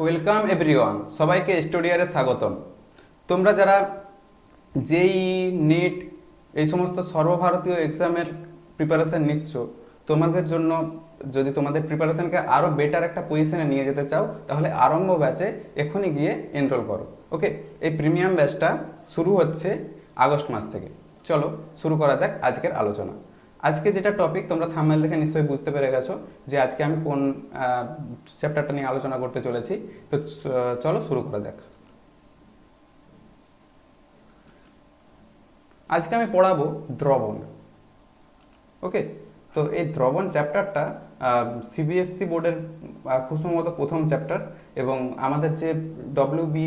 Welcome everyone, সবাইকে স্টুডিয়ারে স্বাগতম। তোমরা যারা জেই, নিট এই সমস্ত সর্বভারতীয় এক্সামের প্রিপারেশন নিচ্ছ, তোমাদের জন্য যদি তোমাদের প্রিপারেশনকে আরও বেটার একটা পজিশনে নিয়ে যেতে চাও, তাহলে আরম্ভ ব্যাচে এখনই গিয়ে এনরোল করো। ওকে, এই প্রিমিয়াম ব্যাচটা শুরু হচ্ছে আগস্ট মাস থেকে। চলো শুরু করা যাক আজকের আলোচনা। আজকে যেটা টপিক তোমরা থাম্বনেল দেখে নিশ্চয়ই বুঝতে পেরে গেছো যে আজকে আমি কোন চ্যাপ্টারটা নিয়ে আলোচনা করতে চলেছি। তো চলো শুরু করা যাক। আজকে আমি পড়াবো দ্রবণ। ওকে, তো এই দ্রবণ চ্যাপ্টারটা সিবিএসসি বোর্ডের খুব সম্ভবত প্রথম চ্যাপ্টার, এবং আমাদের যে ডব্লিউবি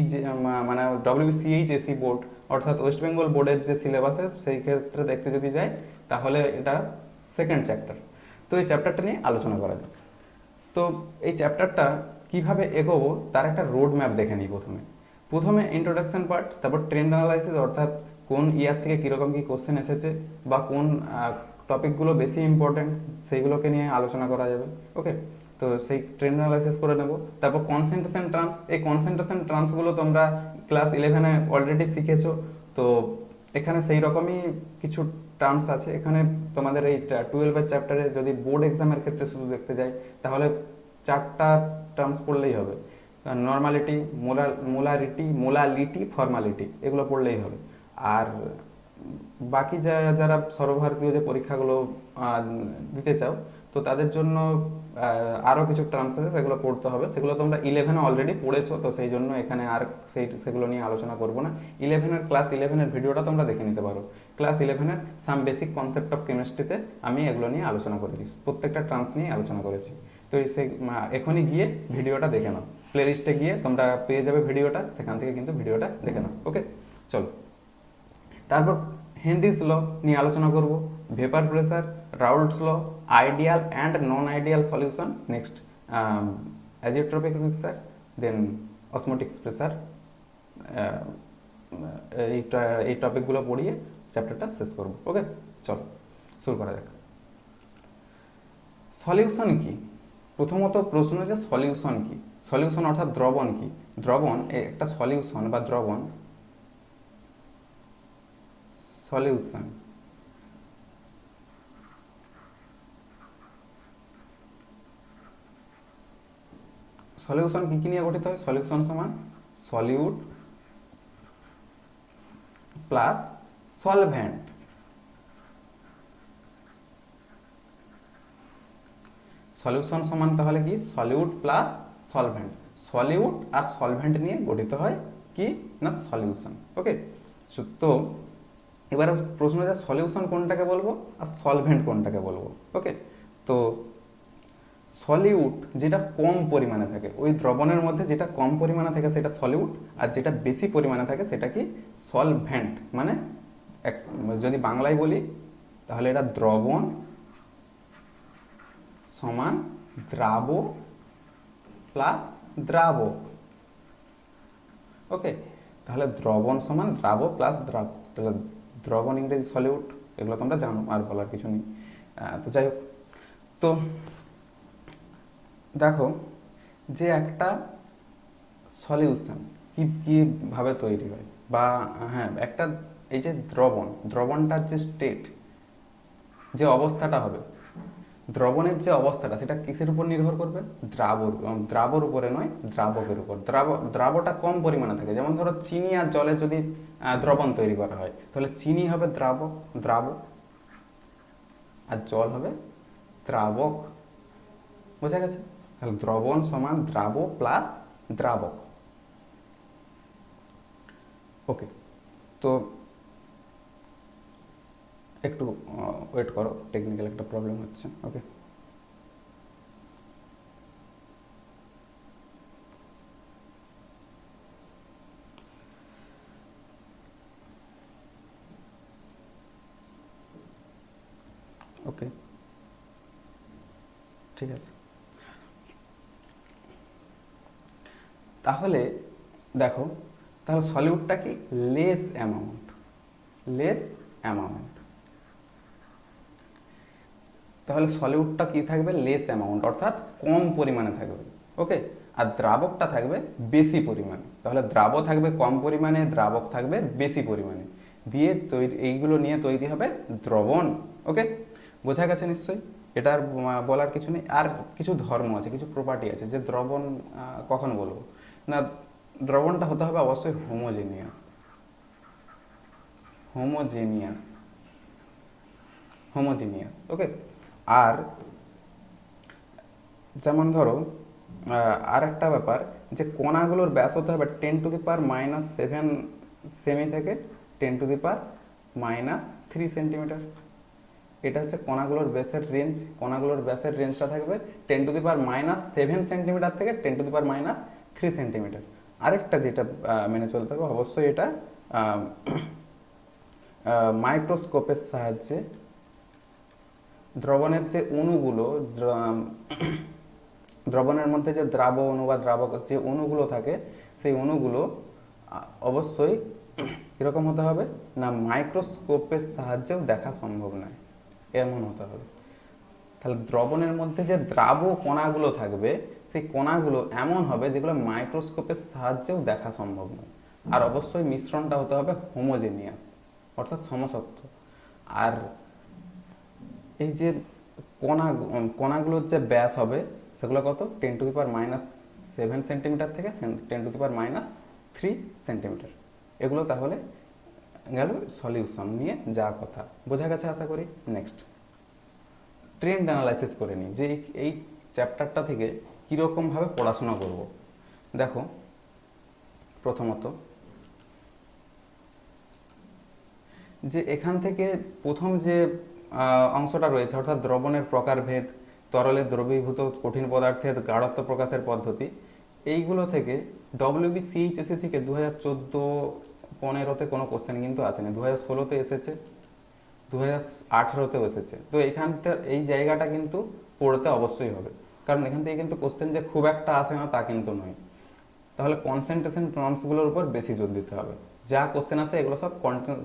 মানে ডব্লিউবিসিএইচএসি বোর্ড অর্থাৎ ওয়েস্ট বেঙ্গল বোর্ডের যে সিলেবাসে সেই ক্ষেত্রে দেখতে যদি যাই তাহলে এটা সেকেন্ড চ্যাপ্টার। তো এই চ্যাপ্টারটা নিয়ে আলোচনা করা যাক। তো এই চ্যাপ্টারটা কিভাবে এগোবো তার একটা রোড ম্যাপ দেখে নিই। প্রথমে ইন্ট্রোডাকশন পার্ট, তারপর ট্রেন্ড অ্যানালাইসিস অর্থাৎ কোন ইয়ার থেকে কীরকম কী কোশ্চেন এসেছে বা কোন টপিকগুলো বেশি ইম্পর্টেন্ট সেইগুলোকে নিয়ে আলোচনা করা যাবে। ওকে, তো সেই ট্রেন্ড অ্যানালাইসিস করে নেব। তারপর কনসেন্ট্রেশন টার্মস, এই কনসেন্ট্রেশন টার্মসগুলো তোমরা ক্লাস 11-এ অলরেডি শিখেছো। তো এখানে সেই রকমই কিছু টার্মস আছে। এখানে তোমাদের এই 12-এর চ্যাপ্টারে যদি বোর্ড এক্সামের ক্ষেত্রে শুধু দেখতে যাই তাহলে 4টা টার্মস পড়লেই হবে। নর্মালিটি, মোলালিটি, ফর্মালিটি, এগুলো পড়লেই হবে। আর বাকি যারা সর্বভারতীয় যে পরীক্ষাগুলো দিতে চাও, তো তাদের জন্য আরও কিছু টার্মস আছে, সেগুলো পড়তে হবে। সেগুলো তোমরা 11-এ অলরেডি পড়েছো, তো সেই জন্য এখানে আর সেগুলো নিয়ে আলোচনা করবো না। ক্লাস 11-এর ভিডিওটা তোমরা দেখে নিতে পারো। ক্লাস 11-এর সাম বেসিক কনসেপ্ট অফ কেমিস্ট্রিতে আমি এগুলো নিয়ে আলোচনা করেছি, প্রত্যেকটা টার্মস নিয়ে আলোচনা করেছি। তো এখনই গিয়ে ভিডিওটা দেখে নাও, প্লেলিস্টে গিয়ে তোমরা পেয়ে যাবে ভিডিওটা, সেখান থেকে কিন্তু ভিডিওটা দেখে নাও। ওকে, চলো। তারপর হেনরিস ল নিয়ে আলোচনা করব, vapour pressure, Raoult's law, ideal and non ideal solution, next azeotropic pressure, then osmotics pressure. এই টপিকগুলো পড়িয়ে চ্যাপ্টারটা শেষ করব। ওকে, চলো শুরু করা যাক। সলিউশন কি? প্রথমত প্রশ্ন যে সলিউশন কি, সলিউশন অর্থাৎ দ্রবণ কি। দ্রবণ একটা সলিউশন বা দ্রবণ, সলিউশন সলিউশন কি কি নিয়ে গঠিত হয়? সলিউশন সমান সলিউট প্লাস সলভেন্ট। সলিউশন সমান তাহলে কি? Solute plus solvent. সলিউট আর সলভেন্ট নিয়ে গঠিত হয় কি না সলিউশন। ওকে, তো এবার প্রশ্ন যে সলিউশন কোনটাকে বলবো আর সলভেন্ট কোনটাকে বলবো। ওকে, তো সলিউট যেটা কম পরিমাণে থাকে, ওই দ্রবণের মধ্যে যেটা কম পরিমাণে থাকে সেটা সলিউট, আর যেটা বেশি পরিমাণে থাকে সেটা কি? সলভেন্ট। মানে যদি বাংলায় বলি তাহলে এটা দ্রবণ সমান দ্রাব প্লাস দ্রাবক। ওকে, তাহলে দ্রবণ সমান দ্রাব প্লাস দ্রাবক। তাহলে দ্রবণ ইংরেজি সলিউট, এগুলো তোমরা জানো, আর বলার কিছু নেই। তো যাই হোক, তো দেখো যে একটা সলিউশন কীভাবে তৈরি হয়, বা হ্যাঁ একটা এই যে দ্রবণটার যে স্টেট, যে অবস্থাটা হবে, দ্রবণের যে অবস্থাটা সেটা কিসের উপর নির্ভর করবে? দ্রাবর উপরে নয়, দ্রাবকের উপর। দ্রাবটা কম পরিমাণে থাকে। যেমন ধরো চিনি আর জলে যদি দ্রবণ তৈরি করা হয়, তাহলে চিনি হবে দ্রাব, আর জল হবে দ্রাবক। বোঝা গেছে? তাহলে দ্রবণ সমান দ্রাব প্লাস দ্রাবক। ওকে, তো একটু ওয়েট করো, টেকনিক্যাল একটা প্রবলেম হচ্ছে। ওকে, ওকে, ঠিক আছে। তাহলে দেখো, তাহলে সলিউটটা কি? Less amount. তাহলে সলিউটটা কি থাকবে? লেস অ্যামাউন্ট, অর্থাৎ কম পরিমাণে থাকবে। ওকে, আর দ্রাবকটা থাকবে বেশি পরিমাণে। তাহলে দ্রাব থাকবে কম পরিমাণে, দ্রাবক থাকবে বেশি পরিমাণে, দিয়ে তৈরি, এইগুলো নিয়ে তৈরি হবে দ্রবণ। ওকে, বোঝা গেছে নিশ্চয়ই? এটা আর বলার কিছু নেই। আর কিছু ধর্ম আছে, কিছু প্রপার্টি আছে যে দ্রবণ কখন বলবো না, দ্রবণটা হতে হবে অবশ্যই হোমোজেনিয়াস। Homogeneous, homogeneous. ওকে, আর যেমন ধরো আর একটা ব্যাপার, যে কণাগুলোর ব্যাস হতে হবে 10⁻⁻7 সেমি থেকে 10⁻³ সেন্টিমিটার। এটা হচ্ছে কণাগুলোর ব্যাসের রেঞ্জ। কণাগুলোর ব্যাসের রেঞ্জটা থাকবে 10⁻7 সেন্টিমিটার থেকে 10⁻³ সেন্টিমিটার। আরেকটা যেটা মেনে চলতে হবে অবশ্যই, এটা মাইক্রোস্কোপের সাহায্যে দ্রবণের যে অণুগুলো, দ্রবণের মধ্যে যে দ্রাব অণু বা দ্রাবক যে অণুগুলো থাকে, সেই অণুগুলো অবশ্যই কীরকম হতে হবে না, মাইক্রোস্কোপের সাহায্যেও দেখা সম্ভব নয়, এমন হতে হবে। তাহলে দ্রবণের মধ্যে যে দ্রাব কণাগুলো থাকবে, সেই কণাগুলো এমন হবে যেগুলো মাইক্রোস্কোপের সাহায্যেও দেখা সম্ভব নয়। আর অবশ্যই মিশ্রণটা হতে হবে হোমোজেনিয়াস, অর্থাৎ সমসত্ব। আর এই যে কণাগুলোর যে ব্যাস হবে সেগুলো কত, 10⁻⁻7 সেন্টিমিটার থেকে 10⁻³ সেন্টিমিটার। এগুলো তাহলে গেল সলিউশন নিয়ে যা কথা, বোঝা গেছে আশা করি। নেক্সট ট্রেন্ড অ্যানালাইসিস করে নিই যে এই চ্যাপ্টারটা থেকে কীরকমভাবে পড়াশোনা করব। দেখো, প্রথমত যে এখান থেকে প্রথম যে অংশটা রয়েছে, অর্থাৎ দ্রবণের প্রকারভেদ, তরলে দ্রবীভূত কঠিন পদার্থের গাঢ়ত্ব প্রকাশের পদ্ধতি, এইগুলো থেকে WBCHSC থেকে 2014-15-তে কোনো কোশ্চেন কিন্তু আসেনি। 2016-তে এসেছে, 2018-তেও এসেছে। তো এখানটা এই জায়গাটা কিন্তু পড়তে অবশ্যই হবে, কারণ এখান থেকে কিন্তু কোশ্চেন যে খুব একটা আসে না তা কিন্তু নয়। তাহলে কনসেন্ট্রেশন টার্মসগুলোর উপর বেশি জোর দিতে হবে। যা কোশ্চেন আসে এগুলো সব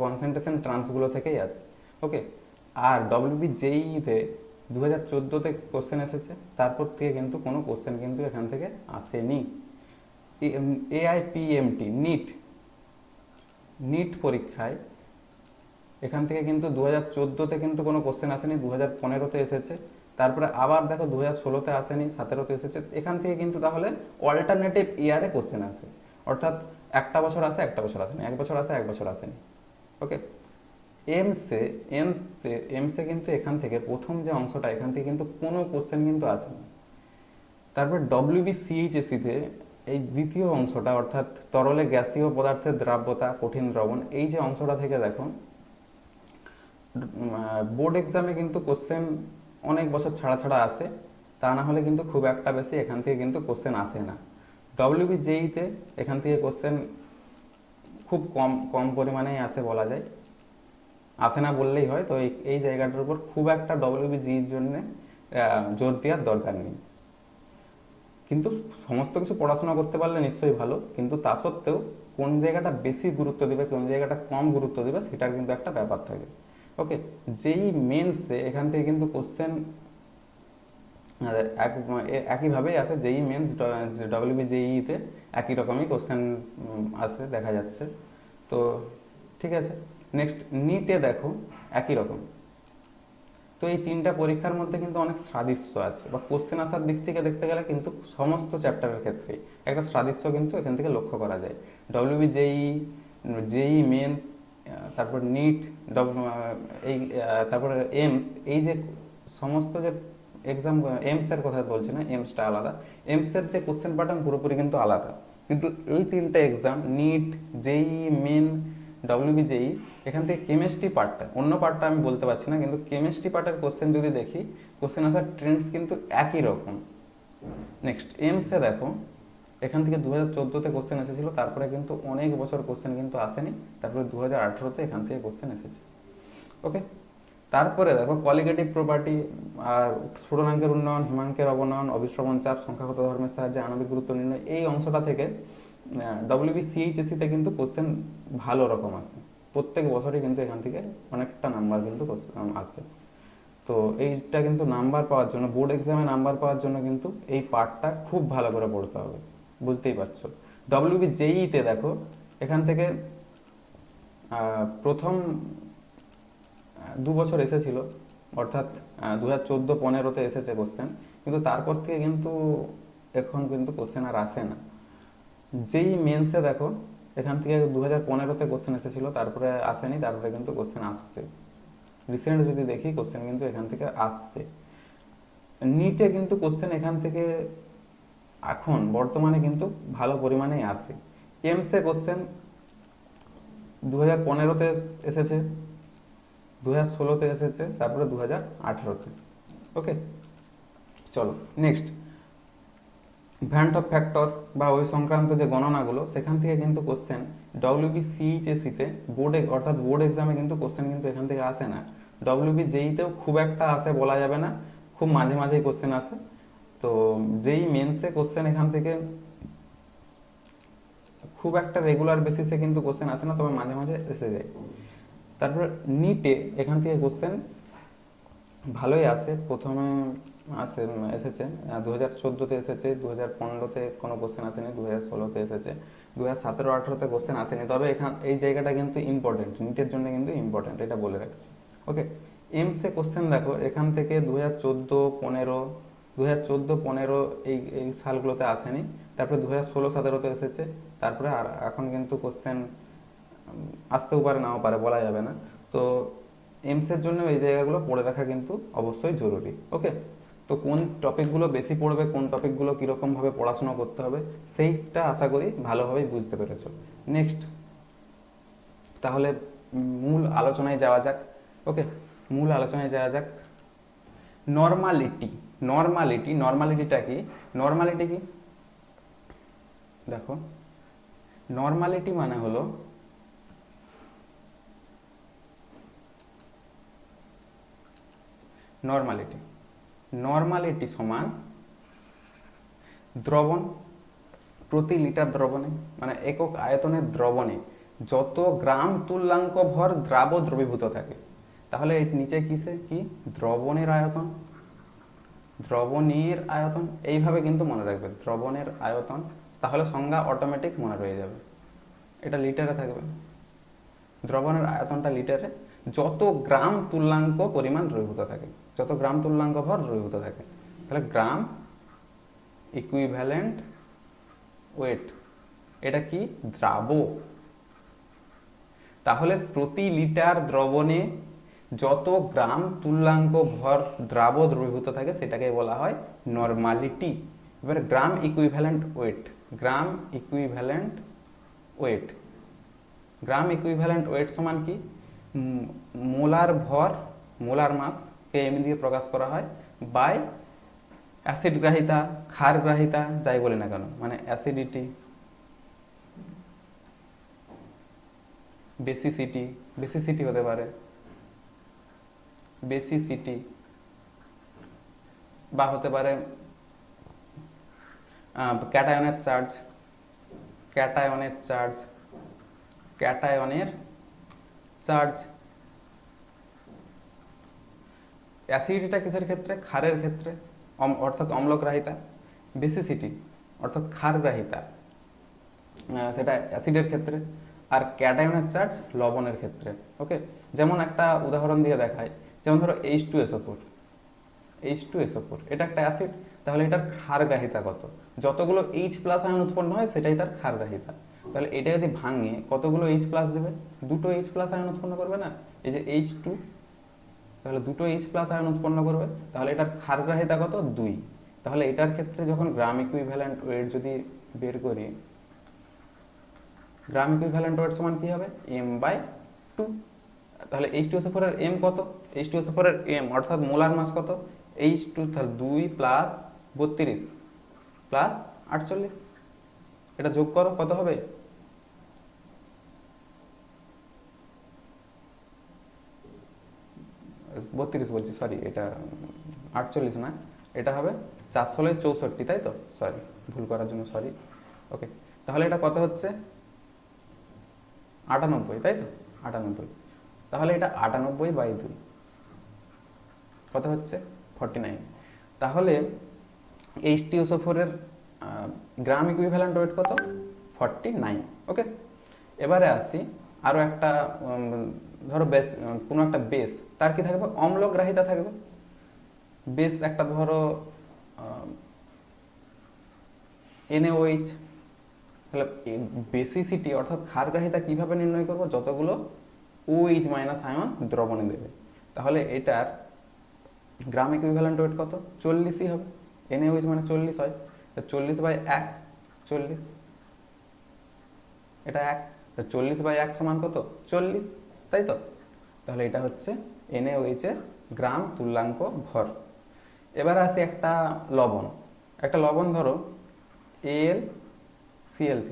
কনসেন্ট্রেশন টার্মসগুলো থেকেই আসে। ওকে, আর WBJEE-তে 2014-তে কোশ্চেন এসেছে, তারপর থেকে কিন্তু কোনো কোশ্চেন কিন্তু এখান থেকে আসেনি। AIPMT নিট পরীক্ষায় এখান থেকে কিন্তু 2014-তে কিন্তু কোনো কোশ্চেন আসেনি, 2015-তে এসেছে। তারপরে আবার দেখো 2016-তে আসেনি, 2017-তে এসেছে। এখান থেকে কিন্তু তাহলে অল্টারনেটিভ ইয়ারে কোশ্চেন আসে, অর্থাৎ একটা বছর আসে একটা বছর আসেনি, এক বছর আসে এক বছর আসেনি। ওকে, এমসে কিন্তু এখান থেকে প্রথম যে অংশটা, এখান থেকে কিন্তু কোনো কোশ্চেন কিন্তু আসেনি। তারপর WBCHSC-তে এই দ্বিতীয় অংশটা, অর্থাৎ তরলে গ্যাসীয় পদার্থের দ্রাব্যতা, কঠিন দ্রবণ, এই যে অংশটা থেকে দেখো বোর্ড এক্সামে কিন্তু কোশ্চেন অনেক বছর ছাড়া ছাড়া আসে, তা না হলে কিন্তু খুব একটা বেশি এখান থেকে কিন্তু কোশ্চেন আসে না। WBJEE-তে এখান থেকে কোশ্চেন খুব কম কম পরিমাণেই আসে বলা যায়, আসে না বললেই হয়। তো এই জায়গাটার উপর খুব একটা WBJEE-র জন্য জোর দেওয়ার দরকার নেই। কিন্তু সমস্ত কিছু পড়াশোনা করতে পারলে নিশ্চয়ই ভালো, কিন্তু তা সত্ত্বেও কোন জায়গাটা বেশি গুরুত্ব দেবে, কোন জায়গাটা কম গুরুত্ব দেবে, সেটার কিন্তু একটা ব্যাপার থাকে। ওকে, যেই মেন্সে এখান থেকে কিন্তু কোশ্চেন একইভাবেই আসে, যেই মেন্স WBJEE-তে একই রকমই কোশ্চেন আসে দেখা যাচ্ছে। তো ঠিক আছে, নেক্সট নিটে দেখো একই রকম। তো এই তিনটা পরীক্ষার মধ্যে কিন্তু অনেক সাদৃশ্য আছে, বা কোশ্চেন আসার দিক থেকে দেখতে গেলে কিন্তু সমস্ত চ্যাপ্টারের ক্ষেত্রে একটা সাদৃশ্য কিন্তু এখান থেকে লক্ষ্য করা যায়। JEE মেন্স, তারপর নিট, এই তারপরে এমস, এই যে সমস্ত যে এক্সাম, এমসের কথা বলছি না, এমসটা আলাদা। এমসের যে কোশ্চেন প্যাটার্ন পুরোপুরি কিন্তু আলাদা, কিন্তু এই তিনটা exam NEET, JEE main, WBJEE, এখান থেকে কেমিস্ট্রি পার্টটা, অন্য পার্টটা আমি বলতে পারছি না, কিন্তু কেমিস্ট্রি পার্টের কোশ্চেন যদি দেখি, কোশ্চেন আসার ট্রেন্ডস কিন্তু একই রকম। নেক্সট এমসে দেখো, এখান থেকে 2014-তে কোশ্চেন এসেছিল, তারপরে কিন্তু অনেক বছর কোশ্চেন কিন্তু আসেনি, তারপরে 2018-তে এখান থেকে কোশ্চেন এসেছে। ওকে, তারপরে দেখো কলিগেটিভ প্রপার্টি, আর স্ফুটনাঙ্কের উন্নয়ন, হিমাঙ্কের অবনয়ন, অবিশ্রবণ চাপ, সংখ্যাগত ধর্মের সাহায্যে আণবিক গুরুত্ব নির্ণয়, এই অংশটা থেকে WBCHSC-তে কিন্তু কোশ্চেন ভালো রকম আসে, প্রত্যেক বছরই কিন্তু এখান থেকে অনেকটা নাম্বার কিন্তু আসে। তো এইটা কিন্তু নাম্বার পাওয়ার জন্য, বোর্ড এক্সামে নাম্বার পাওয়ার জন্য কিন্তু এই পার্টটা খুব ভালো করে পড়তে হবে, বুঝতেই পারছো। ডব্লিউবি জেইতে দেখো এখান থেকে প্রথম 2 বছর এসেছিল, অর্থাৎ 2014-15-তে এসেছে কোশ্চেন, কিন্তু তারপর থেকে কিন্তু এখন কিন্তু কোশ্চেন আর আসে না। যেই মেন্সে দেখো এখান থেকে 2015-তে কোশ্চেন এসেছিল, তারপরে আসেনি, তারপরে কিন্তু কোশ্চেন আসছে। রিসেন্ট যদি দেখি কোশ্চেন কিন্তু এখান থেকে আসছে। নিটে কিন্তু কোশ্চেন এখান থেকে এখন বর্তমানে কিন্তু ভালো পরিমাণেই আসে। এমসে কোশ্চেন 2015-তে এসেছে, 2016-তে এসেছে, তারপরে 2018-তে। ওকে, চলো নেক্সট। ভ্যান্ট অফ ফ্যাক্টর বা ওই সংক্রান্ত যে গণনাগুলো, সেখান থেকে কিন্তু কোশ্চেন ডব্লিউবি সিইচএসিতে বোর্ডে, অর্থাৎ বোর্ড এক্সামে কিন্তু কোশ্চেন কিন্তু এখান থেকে আসে না। ডব্লিউবি জেইতেও খুব একটা আসে বলা যাবে না, খুব মাঝে মাঝেই কোশ্চেন আসে। তো যেই মেন্সে কোশ্চেন এখান থেকে খুব একটা রেগুলার বেসিসে কিন্তু কোশ্চেন আসে না, তবে মাঝে মাঝে এসে যায়। তারপর নিটে এখান থেকে কোশ্চেন ভালোই আসে। প্রথমে এসেছে 2014-তে এসেছে, 2015-তে কোনো কোশ্চেন আসেনি, 2016-তে এসেছে, 2017-18-তে কোশ্চেন আসেনি। তবে এই জায়গাটা কিন্তু ইম্পর্টেন্ট, নিটের জন্য কিন্তু ইম্পর্টেন্ট, এটা বলে রাখছি। ওকে, এমসে কোশ্চেন দেখো এখান থেকে 2014-15, 2014-15 এই সালগুলোতে আসেনি, তারপরে 2016-17-তে এসেছে, তারপরে আর এখন কিন্তু কোশ্চেন আসতেও পারে নাও পারে, বলা যাবে না। তো এমসের জন্য এই জায়গাগুলো পড়ে রাখা কিন্তু অবশ্যই জরুরি। ওকে, তো কোন টপিকগুলো বেশি পড়বে, কোন টপিকগুলো কীরকমভাবে পড়াশোনা করতে হবে, সেইটা আশা করি ভালোভাবেই বুঝতে পেরেছো। নেক্সট, তাহলে মূল আলোচনায় যাওয়া যাক। ওকে, মূল আলোচনায় যাওয়া যাক। নর্মালিটি, নর্মালিটিটা কি? নর্মালিটি কি দেখো, নর্মালিটি মানে হলো নর্মালিটি সমান দ্রবণ প্রতি লিটার দ্রবণে, মানে একক আয়তনের দ্রবণে যত গ্রাম তুল্যাঙ্ক ভর দ্রবীভূত থাকে। তাহলে এর নিচে কিসে কি? দ্রবণের আয়তন, দ্রবণের আয়তন, এইভাবে কিন্তু মনে রাখবে, দ্রবণের আয়তন। তাহলে সংজ্ঞা অটোমেটিক মনে রয়ে যাবে, এটা লিটারে থাকবে। দ্রবণের আয়তনটা লিটারে, যত গ্রাম তুল্যাঙ্ক পরিমাণ দ্রবীভূত থাকে, যত গ্রাম তুল্যাঙ্ক ভর দ্রবীভূত থাকে। তাহলে গ্রাম ইকুইভ্যালেন্ট ওয়েট, এটা কি? দ্রাব। তাহলে প্রতি লিটার দ্রবণে যত গ্রাম তুল্যাঙ্ক ভর দ্রবীভূত থাকে সেটাকে বলা হয় নর্মালিটি। এবার গ্রাম ইকুইভ্যালেন্ট ওয়েট, গ্রাম ইকুইভ্যালেন্ট ওয়েট, গ্রাম ইকুইভ্যালেন্ট ওয়েট সমান কি? মোলার ভর, মোলার মাস কে এম দিয়ে প্রকাশ করা হয়, বাই অ্যাসিড গ্রাহিতা, ক্ষার গ্রাহিতা, যাই বলি না কেন, মানে অ্যাসিডিটি, বেসিসিটি হতে পারে, বেসিসিটি, বা হতে পারে ক্যাটায়নের চার্জ, ক্যাটায়নের চার্জ, ক্যাটায়নের চার্জ। অ্যাসিডিটিটা কিসের ক্ষেত্রে? ক্ষারের ক্ষেত্রে, অর্থাৎ অম্লগ্রাহিতা। বেসিসিটি অর্থাৎ ক্ষারগ্রাহিতা, সেটা অ্যাসিডের ক্ষেত্রে। আর ক্যাটায়নের চার্জ লবণের ক্ষেত্রে। ওকে, যেমন একটা উদাহরণ দিয়ে দেখায়, যেমন ধরো H2SO4, H2SO4 এটা একটা অ্যাসিড, তাহলে এটার ক্ষারগ্রাহিতা কত? যতগুলো H+ আয়ন উৎপন্ন হয় সেটাই তার ক্ষারগ্রাহিতা। তাহলে এটা যদি ভাঙে কতগুলো H+ দেবে? দুটো H+ আয়ন উৎপন্ন করবে না, এই যে H2, তাহলে দুটো H+ আয়ন উৎপন্ন করবে, তাহলে এটার ক্ষারগ্রাহিতা কত? 2। তাহলে এটার ক্ষেত্রে যখন গ্রাম ইকুইভ্যালেন্ট ওয়েট যদি বের করি, গ্রাম ইকুইভ্যালেন্ট ওয়েট সমান কি হবে? m/2। তাহলে H2SO4 এর m কত? H2SO4 এর m অর্থাৎ মোলার মাস কত? H2, তাহলে 2 প্লাস 32 প্লাস 48, এটা যোগ করো, কত হবে? 32 বলছি, সরি, এটা 48 না, এটা হবে 464, তাই তো? সরি, ভুল করার জন্য সরি। ওকে, তাহলে এটা কত হচ্ছে? 98, তাই তো? 98। তাহলে এটা 98/2, কত হচ্ছে 49। তাহলে H2SO4 এর গ্রাম ইকুইভ্যালেন্ট ওয়েট কত 49। ওকে, এবারে আসি আরো একটা ধরো বেস, কোনো একটা বেস, তার কি থাকবে অম্লগ্রাহিতা থাকবে। বেস একটা ধরো NaOH, তাহলে বেসিসিটি অর্থাৎ ক্ষারগ্রাহিতা কিভাবে নির্ণয় করব, যতগুলো OH মাইনাস আয়ন দ্রবণে দেবে। তাহলে এটার গ্রাম ইকুইভ্যালেন্ট ওয়েট কত 40ই হবে, NaOH মানে 40 হয়, 40/1 40, এটা 1, 40/1 সমান কত 40, তাই তো। তাহলে এটা হচ্ছে NaOH এর গ্রাম তুল্যাঙ্ক ভর। এবার আসি একটা লবণ, ধরো AlCl3,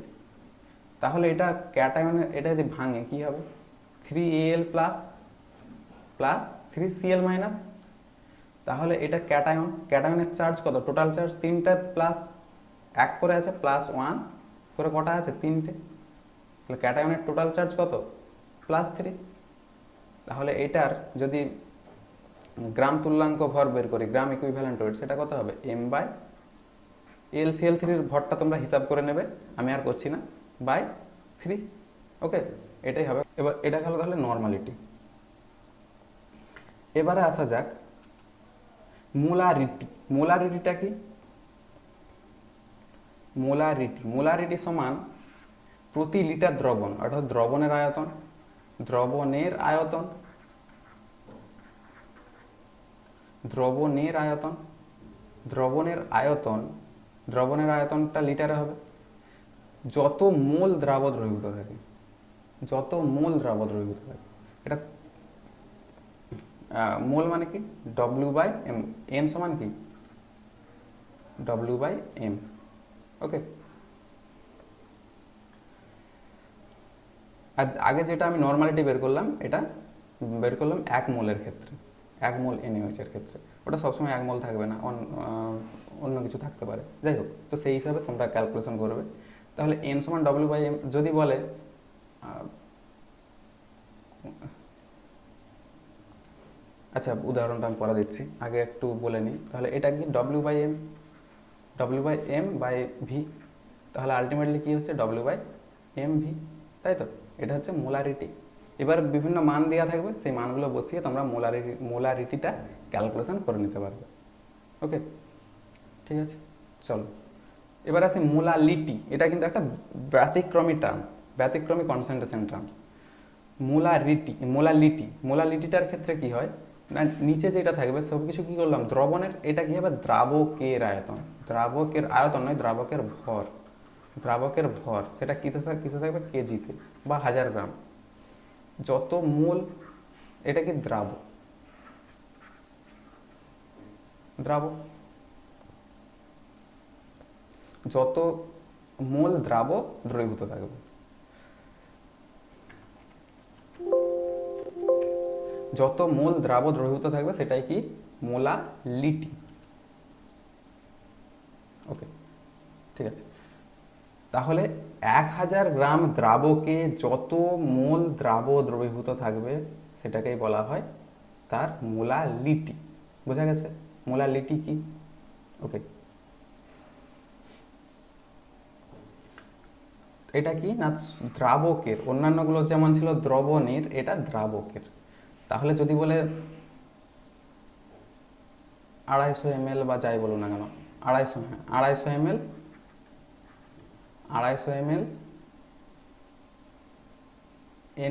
তাহলে এটা ক্যাটায়নের, এটা যদি ভাঙে কি হবে 3Al প্লাস 3Cl মাইনাস, তাহলে এটা ক্যাটায়নের চার্জ কত, টোটাল চার্জ 3টা প্লাস 1 করে আছে, প্লাস 1 করে কটা আছে 3টে, তাহলে ক্যাটায়নের টোটাল চার্জ কত +3। তাহলে এটার যদি গ্রাম তুল্যাঙ্ক ভর বের করি, গ্রাম ইকুইভ্যালেন্ট ওয়েট, সেটা কত হবে M/LCl3 এর ভরটা তোমরা হিসাব করে নেবে, আমি আর করছি না, বাই 3। ওকে, এটাই হবে। এবার এটা গেল তাহলে নর্মালিটি। এবারে আসা যাক মোলারিটি। মোলারিটিটা কি, মোলারিটি সমান প্রতি লিটার দ্রবণ, অর্থাৎ দ্রবণের আয়তন, দ্রবণের আয়তনটা লিটারে হবে। যত মোল দ্রাব দ্রবীভূত থাকে, এটা মোল মানে কি W/M, N সমান কি W/M। ওকে, আর আগে যেটা আমি নর্মালিটি বের করলাম, এটা বের করলাম 1 মোলের ক্ষেত্রে, 1 মোল NaOH এর ক্ষেত্রে, ওটা সবসময় 1 মোল থাকবে না, অন্য কিছু থাকতে পারে, যাই হোক, তো সেই হিসাবে তোমরা ক্যালকুলেশন করবে। তাহলে N সমান W/M যদি বলে, আচ্ছা উদাহরণটা আমি পরে দিচ্ছি, আগে একটু বলে নিই। তাহলে এটা কি W/M/V, তাহলে আলটিমেটলি কি হচ্ছে W/MV, তাই তো। এটা হচ্ছে মোলারিটি। এবার বিভিন্ন মান দেওয়া থাকবে, সেই মানগুলো বসিয়ে তোমরা মোলারিটিটা ক্যালকুলেশন করে নিতে পারবে। ওকে, ঠিক আছে, চলো এবার আসি মোলালিটি। এটা কিন্তু একটা ব্যতিক্রমী কনসেন্ট্রেশন টার্মস। মোলালিটিটার ক্ষেত্রে কি হয় না, নিচে যেটা থাকবে সবকিছু কি করলাম দ্রবণের, এটা কি হবে দ্রাবকের আয়তন নয়, দ্রাবকের ভর, সেটা কিসে থাকবে কেজিতে বা 1000 গ্রাম। যত মোল, এটা কি দ্রাবক, যত মোল দ্রবীভূত থাকবে, সেটাই কি মোলালিটি। ওকে, ঠিক আছে। তাহলে 1000 গ্রাম দ্রাবকে যত মোল দ্রবীভূত থাকবে সেটাকেই বলা হয় তার মোলালিটি। বোঝা গেছে মোলালিটি কি? ওকে, এটা কি না দ্রাবকের, অন্যান্যগুলো যেমন ছিল দ্রবণের, এটা দ্রাবকের। তাহলে যদি বলে 250 ml বা যাই বলো না কেন, 250 ml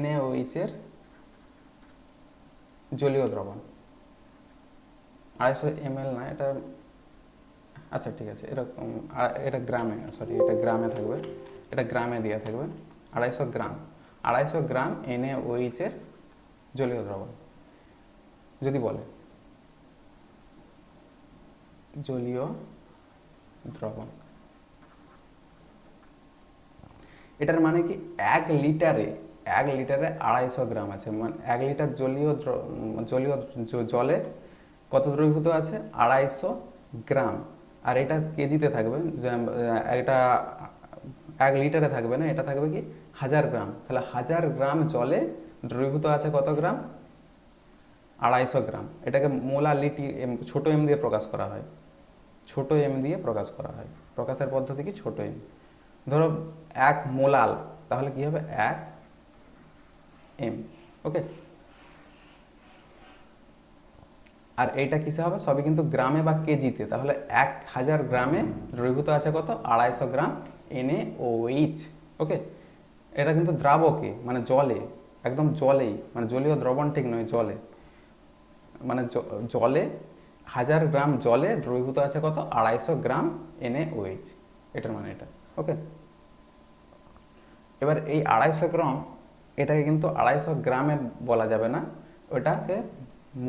NaOH এর জলীয় দ্রবণ, 250 ml না, এটা আচ্ছা ঠিক আছে, এরকম এটা গ্রামে থাকবে, এটা গ্রামে দেওয়া থাকবে। 250 গ্রাম NaOH এর জলীয় দ্রবণ যদি বলে, জলীয় দ্রবণ, এটার মানে কি 1 লিটারে 250 গ্রাম আছে, মানে 1 লিটার জলে কত দ্রবীভূত আছে 250 গ্রাম। আর এটা কেজিতে থাকবে, এটা 1 লিটারে থাকবে না, এটা থাকবে কি 1000 গ্রাম। তাহলে 1000 গ্রাম জলে দ্রবীভূত আছে কত গ্রাম 250 গ্রাম, এটাকে মোলালিটি ছোট এম দিয়ে প্রকাশ করা হয়, ছোট এম দিয়ে প্রকাশ করা হয়। প্রকাশের পদ্ধতি কি? ছোট এম। ধরো 1 মোলাল, তাহলে কি হবে? 1 এম। ওকে, আর এইটা কিসে হবে? সবই কিন্তু গ্রামে বা কেজিতে। তাহলে 1000 গ্রামে দ্রবীভূত আছে কত? 250 গ্রাম NaOH। ওকে, এটা কিন্তু দ্রাবকে, মানে জলে, একদম জলেই, মানে জলীয় দ্রবণ ঠিক নয়, জলে, মানে জলে 1000 গ্রাম জলে দ্রবীভূত আছে কত? 250 গ্রাম NaOH। এটার মানে এটা। ওকে, এবার এই 250 গ্রাম, এটাকে কিন্তু 250 গ্রামে বলা যাবে না, ওটাকে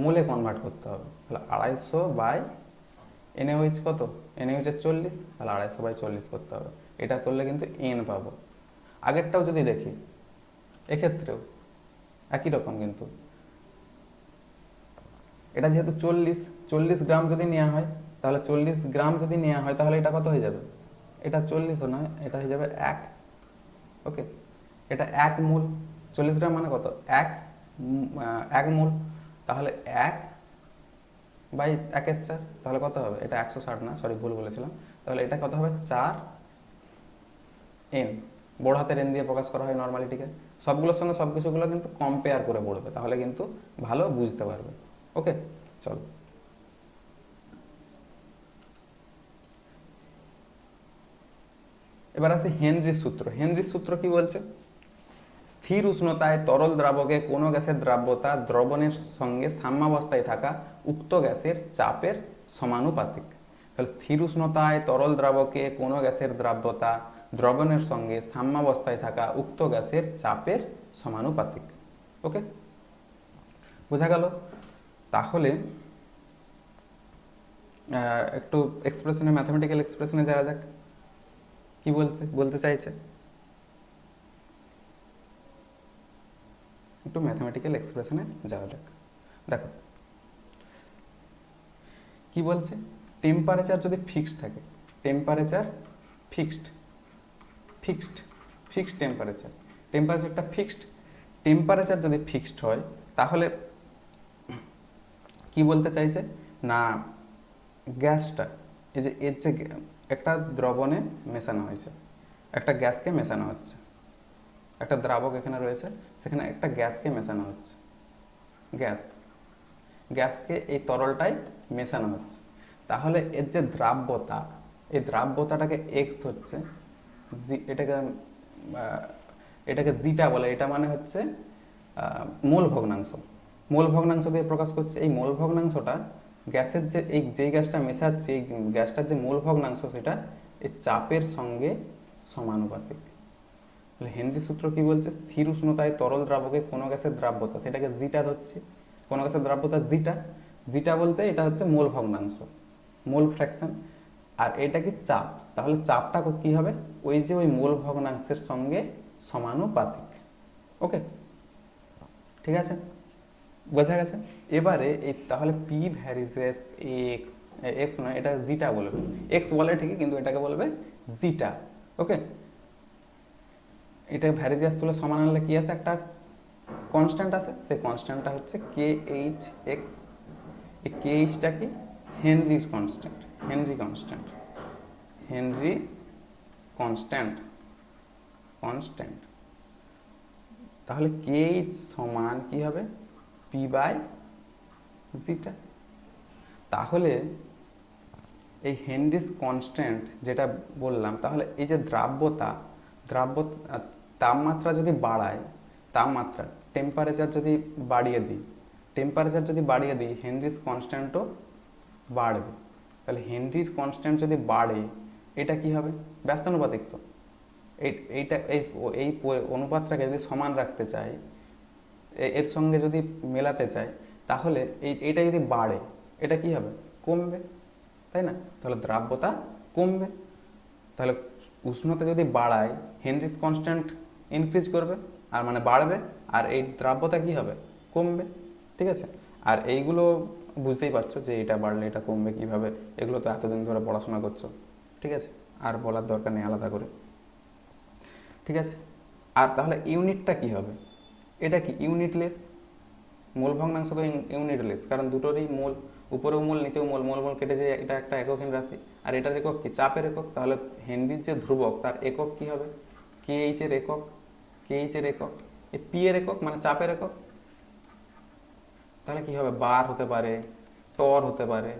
মোলে কনভার্ট করতে হবে। তাহলে 250/NaOH কত? NaOH 40, তাহলে 250/40 করতে হবে। এটা করলে কিন্তু N পাবো। আগেরটাও যদি দেখি, এক্ষেত্রেও একই রকম, কিন্তু এটা যেহেতু 40 গ্রাম যদি নেওয়া হয়, তাহলে 40 গ্রাম যদি নেওয়া হয়, তাহলে এটা কত হয়ে যাবে? এটা 40ও নয়, এটা হয়ে যাবে 1। ওকে, এটা 1 মোল। 40 গ্রাম মানে কত? 1 মোল। তাহলে 1/1/4, তাহলে কত হবে? এটা 160 না, সরি ভুল বলেছিলাম। তাহলে এটা কত হবে? 4N। বড় হাতের N দিয়ে প্রকাশ করা হয় নর্মালিটিকে। সবগুলোর সঙ্গে সব কিছুগুলো কিন্তু কম্পেয়ার করে পড়বে, তাহলে কিন্তু ভালো বুঝতে পারবে। ওকে, চলো এবার আসি হেনরির সূত্র। হেনরির সূত্র কি বলছে? স্থির উষ্ণতায় তরল দ্রাবকে কোনো গ্যাসের দ্রাব্যতা দ্রবণের সঙ্গে সাম্যাবস্থায় থাকা উক্ত গ্যাসের চাপের সমানুপাতিক। তাহলে স্থির উষ্ণতায় তরল দ্রাবকে কোনো গ্যাসের দ্রাব্যতা দ্রবণের সঙ্গে সাম্যাবস্থায় থাকা উক্ত গ্যাসের চাপের সমানুপাতিক। ওকে, বোঝা গেল? তাহলে একটু এক্সপ্রেশনে, ম্যাথমেটিক্যাল এক্সপ্রেশনে যাওয়া যাক। কি বলতে চাইছে? একটু ম্যাথমেটিক্যাল এক্সপ্রেশনে যাওয়া যাক। দেখো কি বলছে? টেম্পারেচার যদি ফিক্সড থাকে, টেম্পারেচার ফিক্সড, ফিক্সড টেম্পারেচারটা ফিক্সড, টেম্পারেচার যদি ফিক্সড হয়, তাহলে কি বলতে চাইছে না, গ্যাসটা, এই যে এর যে একটা দ্রবণে মেশানো হয়েছে, একটা গ্যাসকে মেশানো হচ্ছে, একটা দ্রাবক এখানে রয়েছে, সেখানে একটা গ্যাসকে মেশানো হচ্ছে, গ্যাসকে এই তরলটাই মেশানো হচ্ছে। তাহলে এর যে দ্রাব্যতা, এই দ্রাব্যতাটাকে এক্স হচ্ছে, এটাকে এটাকে জিটা বলে। এটা মানে হচ্ছে মোল ভগ্নাংশ। মোল ভগ্নাংশ দিয়ে প্রকাশ করছে। এই মোল ভগ্নাংশটা গ্যাসের যেই গ্যাসটা মেশাচ্ছে, এই গ্যাসটার যে মোল ভগ্নাংশ, সেটা এই চাপের সঙ্গে সমানুপাতিক। তাহলে হেনরি সূত্র কি বলছে? স্থির উষ্ণতায় তরল দ্রাবকে কোনো গ্যাসের দ্রাব্যতা, সেটাকে জিটা ধরছি, কোনো গ্যাসের দ্রাব্যতা জিটা বলতে এটা হচ্ছে মোল ভগ্নাংশ, মোল ফ্র্যাকশন। আর এটা কি? চাপ। তাহলে চাপটা কি হবে? ওই মোল ভগ্নাংশের সঙ্গে সমানুপাতিক। ওকে, ঠিক আছে, বোঝা গেছে? এবারে এই তাহলে পি ভ্যারিজেস এক্স, এক্স নয়, এটা জিটা বলবে। এক্স বলে ঠিকই, কিন্তু এটাকে বলবে জিটা। ওকে, এটা ভ্যারিজিয়াস তুলে সমান আনলে কি আছে? একটা কনস্ট্যান্ট আছে, সেই কনস্ট্যান্টটা হচ্ছে KH এক্স। এই KHটা কি? হেনরির কনস্ট্যান্ট, হেনরি কনস্ট্যান্ট। তাহলে KH সমান কি হবে? P/জিটা। তাহলে এই হেনরিস কনস্ট্যান্ট যেটা বললাম, তাহলে এই যে তাপমাত্রা যদি বাড়ায়, তাপমাত্রা টেম্পারেচার যদি বাড়িয়ে দিই, হেনরিস কনস্ট্যান্টও বাড়বে। তাহলে হেনরির কনস্ট্যান্ট যদি বাড়ে, এটা কি হবে? ব্যস্তানুপাতিক। তো এইটা এই অনুপাতটাকে যদি সমান রাখতে চাই, এর সঙ্গে যদি মেলাতে চাই, তাহলে এইটা যদি বাড়ে, এটা কি হবে? কমবে, তাই না? তাহলে দ্রাব্যতা কমবে। তাহলে উষ্ণতা যদি বাড়ায়, হেনরিস কনস্ট্যান্ট ইনক্রিজ করবে, আর মানে বাড়বে, আর এই দ্রাব্যতা কি হবে? কমবে। ঠিক আছে, আর এইগুলো বুঝতেই পারছো যে এটা বাড়লে এটা কমবে কিভাবে, এগুলো তো এতদিন ধরে পড়াশোনা করছো। ঠিক আছে, আর বলার দরকার নেই আলাদা করে। ঠিক আছে, আর তাহলে ইউনিটটা কি হবে? এটা কি? ইউনিটলেস, মোল ভগ্নাংশ তো ইউনিটলেস, কারণ দুটোরই মোল, উপরেও মোল নিচেও মোল, মোল মোল কেটে যায়, এটা একটা এককহীন রাশি। আর এটার একক কি? চাপের একক। তাহলে হেনরির যে ধ্রুবক তার একক কি হবে? কেএইচ এর একক, কেএইচ এর একক, এই পি এর একক মানে চাপের একক। তাহলে কি হবে? বার হতে পারে, টর হতে পারে,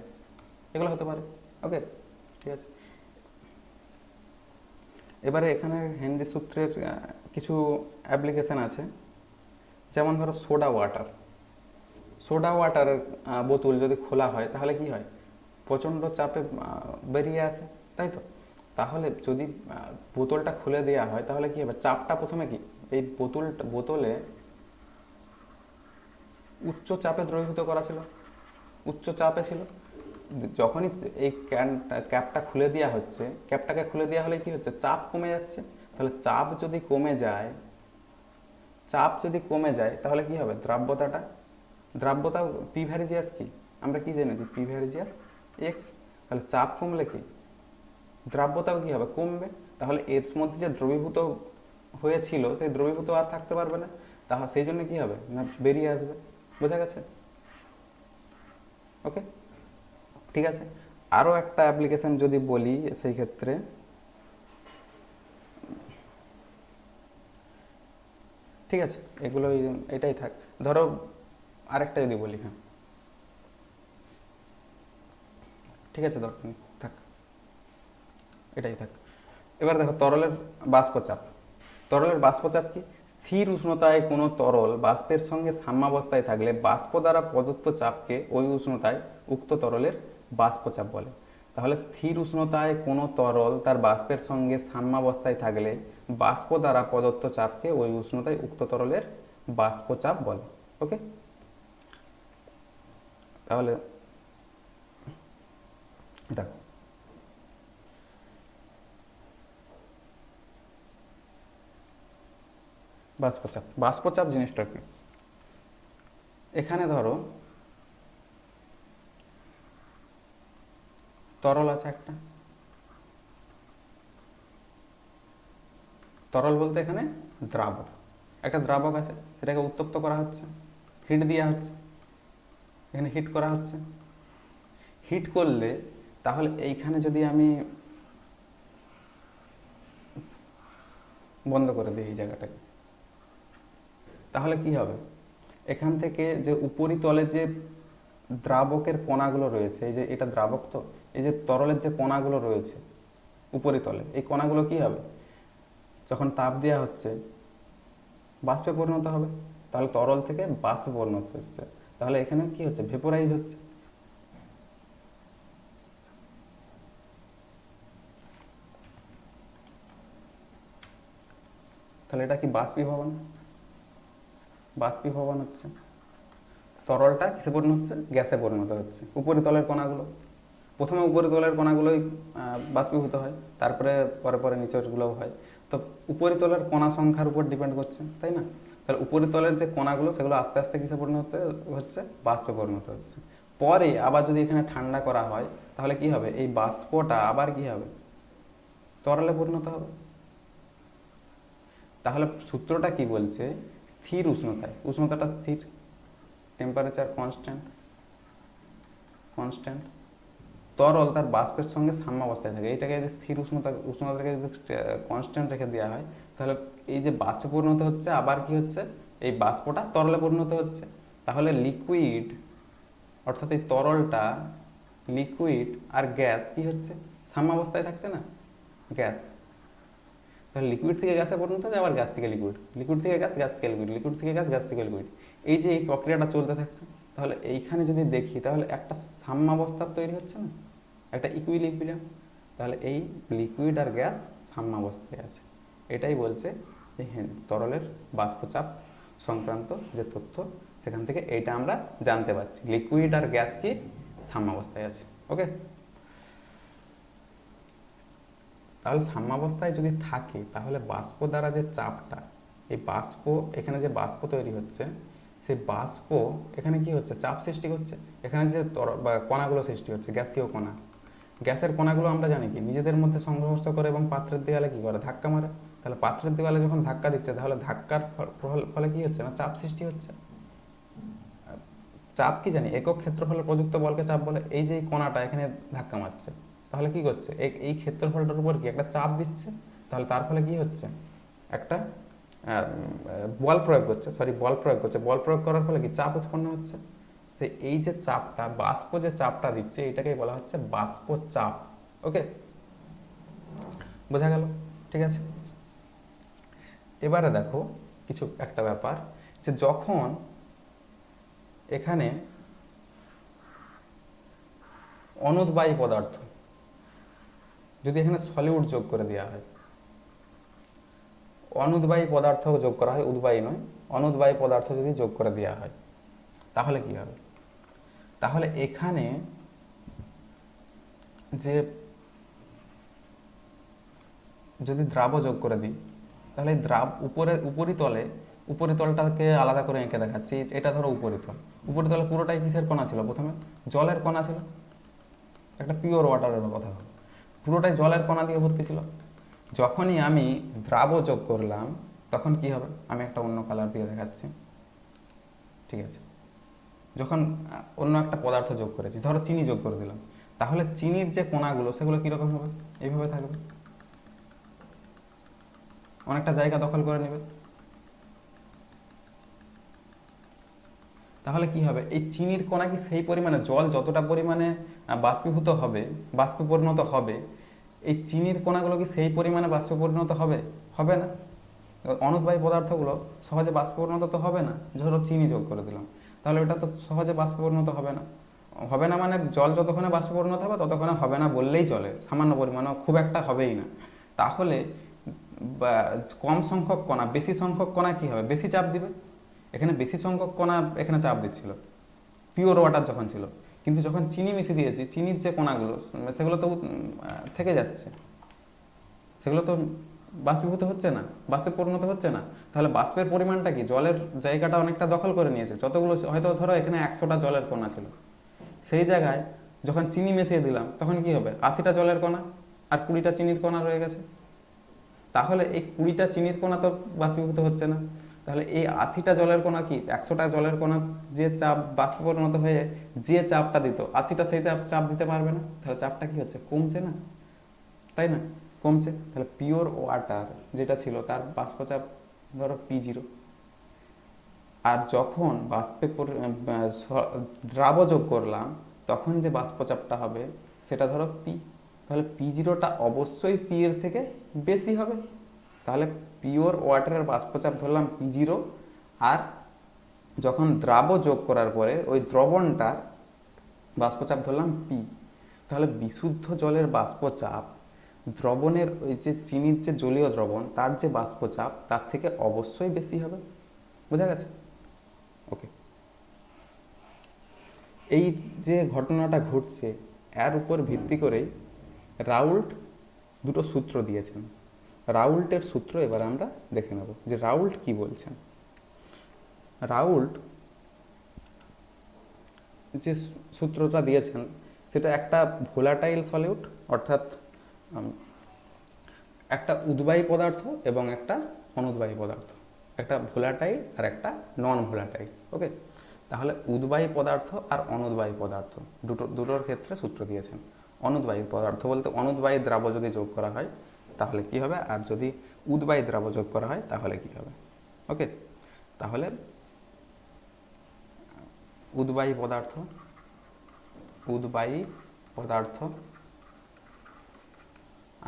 এগুলো হতে পারে। ওকে, ঠিক আছে। এবারে এখানে হেনরি সূত্রের কিছু অ্যাপ্লিকেশন আছে, যেমন ধরো সোডা ওয়াটার। সোডা ওয়াটারের বোতল যদি খোলা হয় তাহলে কি হয়? প্রচণ্ড চাপে বেরিয়ে আসে, তাই তো? তাহলে যদি বোতলটা খুলে দেওয়া হয় তাহলে কি হবে? চাপটা প্রথমে কি, এই বোতলে উচ্চ চাপে দ্রবীভূত করা ছিল, উচ্চ চাপে ছিল। যখনই এই ক্যাপটা খুলে দেওয়া হচ্ছে, ক্যাপটাকে খুলে দেওয়া হলে কি হচ্ছে? চাপ কমে যাচ্ছে। তাহলে চাপ যদি কমে যায়, চাপ যদি কমে যায় তাহলে কি হবে? দ্রাব্যতা পি ভ্যারিজিয়াস কি আমরা কি জেনেছি? P varies as x. তাহলে চাপ কমলে কি দ্রাব্যতাও কি হবে? কমবে। তাহলে এর মধ্যে যে দ্রবীভূত হয়েছিল সেই দ্রবীভূত আর থাকতে পারবে না, তাহলে সেই জন্য কি হবে? না বেরিয়ে আসবে। বোঝা গেছে? ওকে, ঠিক আছে। আরও একটা অ্যাপ্লিকেশন যদি বলি সেই ক্ষেত্রে, ঠিক আছে এগুলো এটাই থাক। ধরো আরেকটা যদি বলি, হ্যাঁ ঠিক আছে, ধর থাক, এটাই থাক। এবার দেখো তরলের বাষ্পচাপ। তরলের বাষ্পচাপ কি? স্থির উষ্ণতায় কোনো তরল বাষ্পের সঙ্গে সাম্যাবস্থায় থাকলে বাষ্প দ্বারা প্রদত্ত চাপকে ওই উষ্ণতায় উক্ত তরলের বাষ্পচাপ বলে। তাহলে স্থির উষ্ণতায় কোনো তরল তার বাষ্পের সঙ্গে সাম্যাবস্থায় থাকলে বাষ্প দ্বারা প্রদত্ত চাপকে ওই উষ্ণতায় উক্ত তরলের বাষ্পচাপ বলে। ওকে, তাহলে দেখো বাষ্পচাপ, বাষ্পচাপ জিনিসটা কি? এখানে ধরো তরল আছে একটা, তরল বলতে এখানে দ্রাবক, একটা দ্রাবক আছে, সেটাকে উত্তপ্ত করা হচ্ছে, হিট দেওয়া হচ্ছে, এখানে হিট করা হচ্ছে। হিট করলে তাহলে এইখানে যদি আমি বন্ধ করে দিই এই জায়গাটাকে, তাহলে কি হবে? এখান থেকে যে উপরিতলে যে দ্রাবকের কণাগুলো রয়েছে, এই যে এটা দ্রাবক, তো এই যে তরলের যে কণাগুলো রয়েছে উপরিতলে, এই কণাগুলো কি হবে? যখন তাপ দেওয়া হচ্ছে বাষ্পে পরিণত হবে। তাহলে তরল থেকে বাষ্পে পরিণত হচ্ছে, তাহলে এখানে কি হচ্ছে? ভেপোরাইজ হচ্ছে। তাহলে এটা কি বাষ্পীভবন? বাষ্পীভবন হচ্ছে, তরলটা কিসে পরিণত হচ্ছে? গ্যাসে পরিণত হচ্ছে। উপরিতলের কণাগুলো, প্রথমে উপরিতলের কণাগুলোই বাষ্পীভূত হয়, তারপরে পরে পরে নিচেরগুলোও হয়। তো উপরিতলের কণা সংখ্যার উপর ডিপেন্ড করছে, তাই না? তাহলে উপরিতলের যে কণাগুলো সেগুলো আস্তে আস্তে কিসে পরিণত হচ্ছে? বাষ্পে পরিণত হচ্ছে। পরে আবার যদি এখানে ঠান্ডা করা হয় তাহলে কি হবে? এই বাষ্পটা আবার কি হবে? তরলে পরিণত হবে। তাহলে সূত্রটা কি বলছে? স্থির উষ্ণতায়, উষ্ণতাটা স্থির, টেম্পারেচার কনস্ট্যান্ট, কনস্ট্যান্ট, তরল তার বাষ্পের সঙ্গে সাম্যাবস্থায় থাকে। এটাকে যদি স্থির উষ্ণতাকে যদি কনস্ট্যান্ট রেখে দেওয়া হয় তাহলে এই যে বাষ্পে পরিণত হচ্ছে আবার কি হচ্ছে? এই বাষ্পটা তরলে পরিণত হচ্ছে। তাহলে লিকুইড, অর্থাৎ এই তরলটা, লিকুইড আর গ্যাস কি হচ্ছে? সাম্যাবস্থায় থাকছে না? গ্যাস। তাহলে লিকুইড থেকে গ্যাসে পরিণত হচ্ছে, আবার গ্যাস থেকে লিকুইড, লিকুইড থেকে গ্যাস, গ্যাস থেকে লিকুইড, লিকুইড থেকে গ্যাস, গ্যাস থেকে লিকুইড, এই যে এই প্রক্রিয়াটা চলতে থাকছে। তাহলে এইখানে যদি দেখি তাহলে একটা সাম্যাবস্থার তৈরি হচ্ছে না, একটা ইকুইলিব্রিয়াম। তাহলে এই লিকুইড আর গ্যাস সাম্যাবস্থায় আছে। এটাই বলছে যে তরলের বাষ্পচাপ সংক্রান্ত যে তথ্য, সেখান থেকে এইটা আমরা জানতে পারছি, লিকুইড আর গ্যাস কি সাম্যাবস্থায় আছে। ওকে, তাহলে সাম্যাবস্থায় যদি থাকে তাহলে বাষ্প দ্বারা যে চাপটা, এই বাষ্প, এখানে যে বাষ্প তৈরি হচ্ছে সেই বাষ্প এখানে কি হচ্ছে? চাপ সৃষ্টি হচ্ছে। এখানে যে কণাগুলো সৃষ্টি হচ্ছে, গ্যাসীয় কণা, গ্যাসের কণাগুলো আমরা জানি কি নিজেদের মধ্যে সংঘর্ষ করে এবং পাত্রের দেওয়ালে কি করে? ধাক্কা মারে। তাহলে পাত্রের দেওয়ালে যখন ধাক্কা দিচ্ছে তাহলে ধাক্কার ফলে কি হচ্ছে? না চাপ সৃষ্টি হচ্ছে। চাপ কি জানি, একক ক্ষেত্রফলে প্রযুক্ত বলকে চাপ বলে। এই যে এই কণাটা এখানে ধাক্কা মারছে, তাহলে কি করছে, এই ক্ষেত্রফলটার উপর কি একটা চাপ দিচ্ছে, তাহলে তার ফলে কি হচ্ছে, একটা বল প্রয়োগ করছে, বল প্রয়োগ করার ফলে কি চাপ উৎপন্ন হচ্ছে। যে এই যে চাপটা, বাষ্প যে চাপটা দিচ্ছে, এটাকেই বলা হচ্ছে বাষ্প চাপ। ওকে, বোঝা গেল? ঠিক আছে, এবারে দেখো কিছু একটা ব্যাপার, যে যখন এখানে অনুদ্বায়ী পদার্থ, যদি এখানে সলিউড যোগ করে দেওয়া হয়, অনুদ্বায়ী পদার্থ যোগ করা হয়, উদ্বায়ী নয়, অনুদ্বায়ী পদার্থ যদি যোগ করে দেওয়া হয়, তাহলে কি হবে, তাহলে এখানে যে যদি দ্রাব যোগ করে দিই, তাহলে দ্রাব উপরিতলটাকে আলাদা করে এঁকে দেখাচ্ছি। এটা ধরো উপরিতলে পুরোটাই কিসের কণা ছিল, প্রথমে জলের কণা ছিল, একটা পিওর ওয়াটারের কথা হলো, পুরোটাই জলের কণা দিয়ে ভর্তি ছিল। যখনই আমি দ্রাব যোগ করলাম, তখন কি হবে, আমি একটা অন্য কালার দিয়ে দেখাচ্ছি। ঠিক আছে, যখন অন্য একটা পদার্থ যোগ করেছি, ধরো চিনি যোগ করে দিলাম, তাহলে চিনির যে কণাগুলো সেগুলো কিরকম হবে, এইভাবে থাকবে, অনেকটা জায়গা দখল করে নেবে। তাহলে কি হবে, এই চিনির কণা কি সেই পরিমাণে, জল যতটা পরিমাণে বাষ্পীভূত হবে, বাষ্পে পরিণত হবে, এই চিনির কণাগুলো কি সেই পরিমাণে বাষ্পে পরিণত হবে, হবে না। অনুদ্বায়ী পদার্থগুলো সহজে বাষ্পে পরিণত তো হবে না, ধরো চিনি যোগ করে দিলাম, তাহলে ওটা তো সহজে বাষ্পে পরিণত হবে না। হবে না মানে জল যতক্ষণে বাষ্পে পরিণত হবে ততক্ষণে হবে না বললেই চলে, সামান্য পরিমাণে, খুব একটা হবেই না। তাহলে কম সংখ্যক কণা, বেশি সংখ্যক কণা কি হবে, বেশি চাপ দিবে। এখানে বেশি সংখ্যক কণা এখানে চাপ দিচ্ছিল পিওর ওয়াটার যখন ছিল, কিন্তু যখন চিনি মিশিয়ে দিয়েছি, চিনির যে কণাগুলো সেগুলো তো থেকে যাচ্ছে, সেগুলো তো বাষ্পীভূত হচ্ছে না, বাষ্পে পরিণত হচ্ছে না। তাহলে বাষ্পের পরিমাণটা কি, জলের জায়গাটা অনেকটা দখল করে নিয়েছে। যতগুলো হয়তো ধরো এখানে 100টা জলের কণা ছিল, সেই জায়গায় যখন চিনি মিশিয়ে দিলাম তখন কি হবে, 80টা জলের কণা আর 20টা চিনির কণা রয়ে গেছে। তাহলে এই 20টা চিনির কণা তো বাষ্পীভূত হচ্ছে না। তাহলে এই 80টা জলের কণা কি, 100টা জলের কণা যে চাপ বাষ্পে পরিণত হয়ে যে চাপটা দিত 80টা, সেই চাপ দিতে পারবে না। তাহলে চাপটা কি হচ্ছে, কমছে না, তাই না, কমছে। তাহলে পিওর ওয়াটার যেটা ছিল তার বাষ্পচাপ ধরো P0, আর যখন দ্রাব যোগ করলাম তখন যে বাষ্পচাপটা হবে সেটা ধরো P, তাহলে P0টা অবশ্যই P এর থেকে বেশি হবে। তাহলে পিওর ওয়াটারের বাষ্পচাপ ধরলাম P0, আর যখন দ্রাব যোগ করার পরে ওই দ্রবণটার বাষ্পচাপ ধরলাম P, তাহলে বিশুদ্ধ জলের বাষ্পচাপ দ্রবণের ওই যে চিনির যে জলীয় দ্রবণ তার যে বাষ্পচাপ তার থেকে অবশ্যই বেশি হবে। বোঝা গেছে? ওকে, এই যে ঘটনাটা ঘটছে এর উপর ভিত্তি করেই রাউল্ট দুটো সূত্র দিয়েছেন। রাউল্টের সূত্র এবার আমরা দেখে নেব যে রাউল্ট কি বলছেন। রাউল্ট যে সূত্রটা দিয়েছেন সেটা একটা ভোলাটাইল সলিউট, অর্থাৎ একটা উদ্বায়ী পদার্থ এবং একটা অনুদ্বায়ী পদার্থ, একটা ভোলাটাইল আর একটা নন ভোলাটাইল। ওকে, তাহলে উদ্বায়ী পদার্থ আর অনুদ্বায়ী পদার্থ দুটোর ক্ষেত্রে সূত্র দিয়েছেন। অনুদ্বায়ী পদার্থ বলতে অনুদ্বায়ী দ্রাব যদি যোগ করা হয় তাহলে কি হবে, আর যদি উদ্বায়ী দ্রাব যোগ করা হয় তাহলে কি হবে। ওকে, তাহলে উদ্বায়ী পদার্থ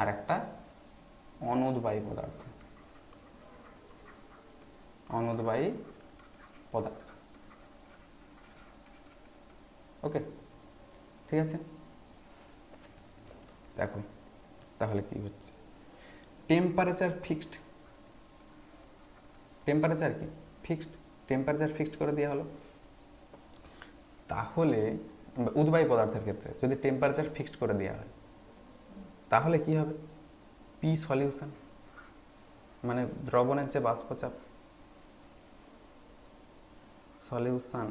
আর একটা অনুদ্বায়ী পদার্থ। ওকে, ঠিক আছে। দেখো তাহলে কি হচ্ছে, টেম্পারেচার ফিক্সড, টেম্পারেচার কি ফিক্সড, টেম্পারেচার ফিক্সড করে দেওয়া হলো। তাহলে উদ্বায়ী পদার্থের ক্ষেত্রে যদি টেম্পারেচার ফিক্সড করে দেওয়া হয় তাহলে কি হবে, পি সলিউশন মানে দ্রবণের যে বাষ্পচাপ, সলিউশন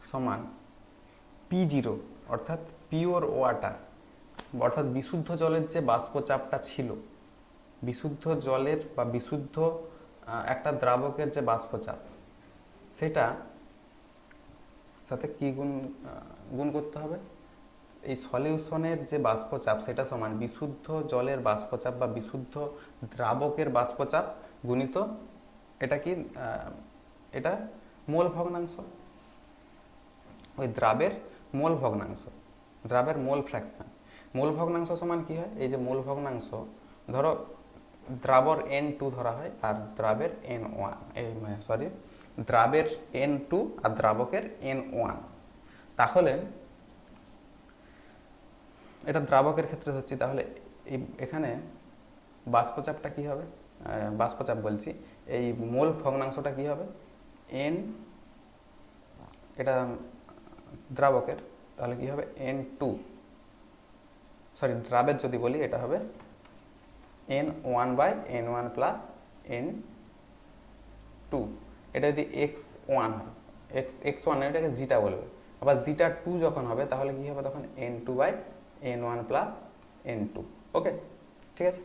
সমান P0, অর্থাৎ পিওর ওয়াটার, অর্থাৎ বিশুদ্ধ জলের যে বাষ্পচাপটা ছিল, বিশুদ্ধ জলের বা বিশুদ্ধ একটা দ্রাবকের যে বাষ্পচাপ সেটা সাথে কি গুণ করতে হবে? এই সলিউশনের যে বাষ্পচাপ সেটা সমান বিশুদ্ধ জলের বাষ্পচাপ বা বিশুদ্ধ দ্রাবকের বাষ্পচাপ গুণিত এটা কি এটা মোল ভগ্নাংশ, ওই দ্রাবের মোল ভগ্নাংশ, দ্রাবের মোল ফ্র্যাকশন। মোল ভগ্নাংশ সমান কি হয়? এই যে মোল ভগ্নাংশ, ধরো দ্রাবর N2 ধরা হয় আর দ্রাবের N1, সরি দ্রাবের N2 আর দ্রাবকের N1, তাহলে এটা দ্রাবকের ক্ষেত্রে হচ্ছে, তাহলে এখানে বাষ্পচাপটা কি হবে? বাষ্পচাপ বলছি, এই মোল ভগ্নাংশটা কি হবে? N, এটা দ্রাবকের, তাহলে কি হবে? N2, সরি দ্রাবের যদি বলি এটা হবে N1 by N1 plus N2। এটা যদি x1 হয়, x1 এটাকে জিটা বলবে, আবার জিটা 2 যখন হবে তাহলে কি হবে? তখন N2 by N1 plus N2। ওকে, ঠিক আছে।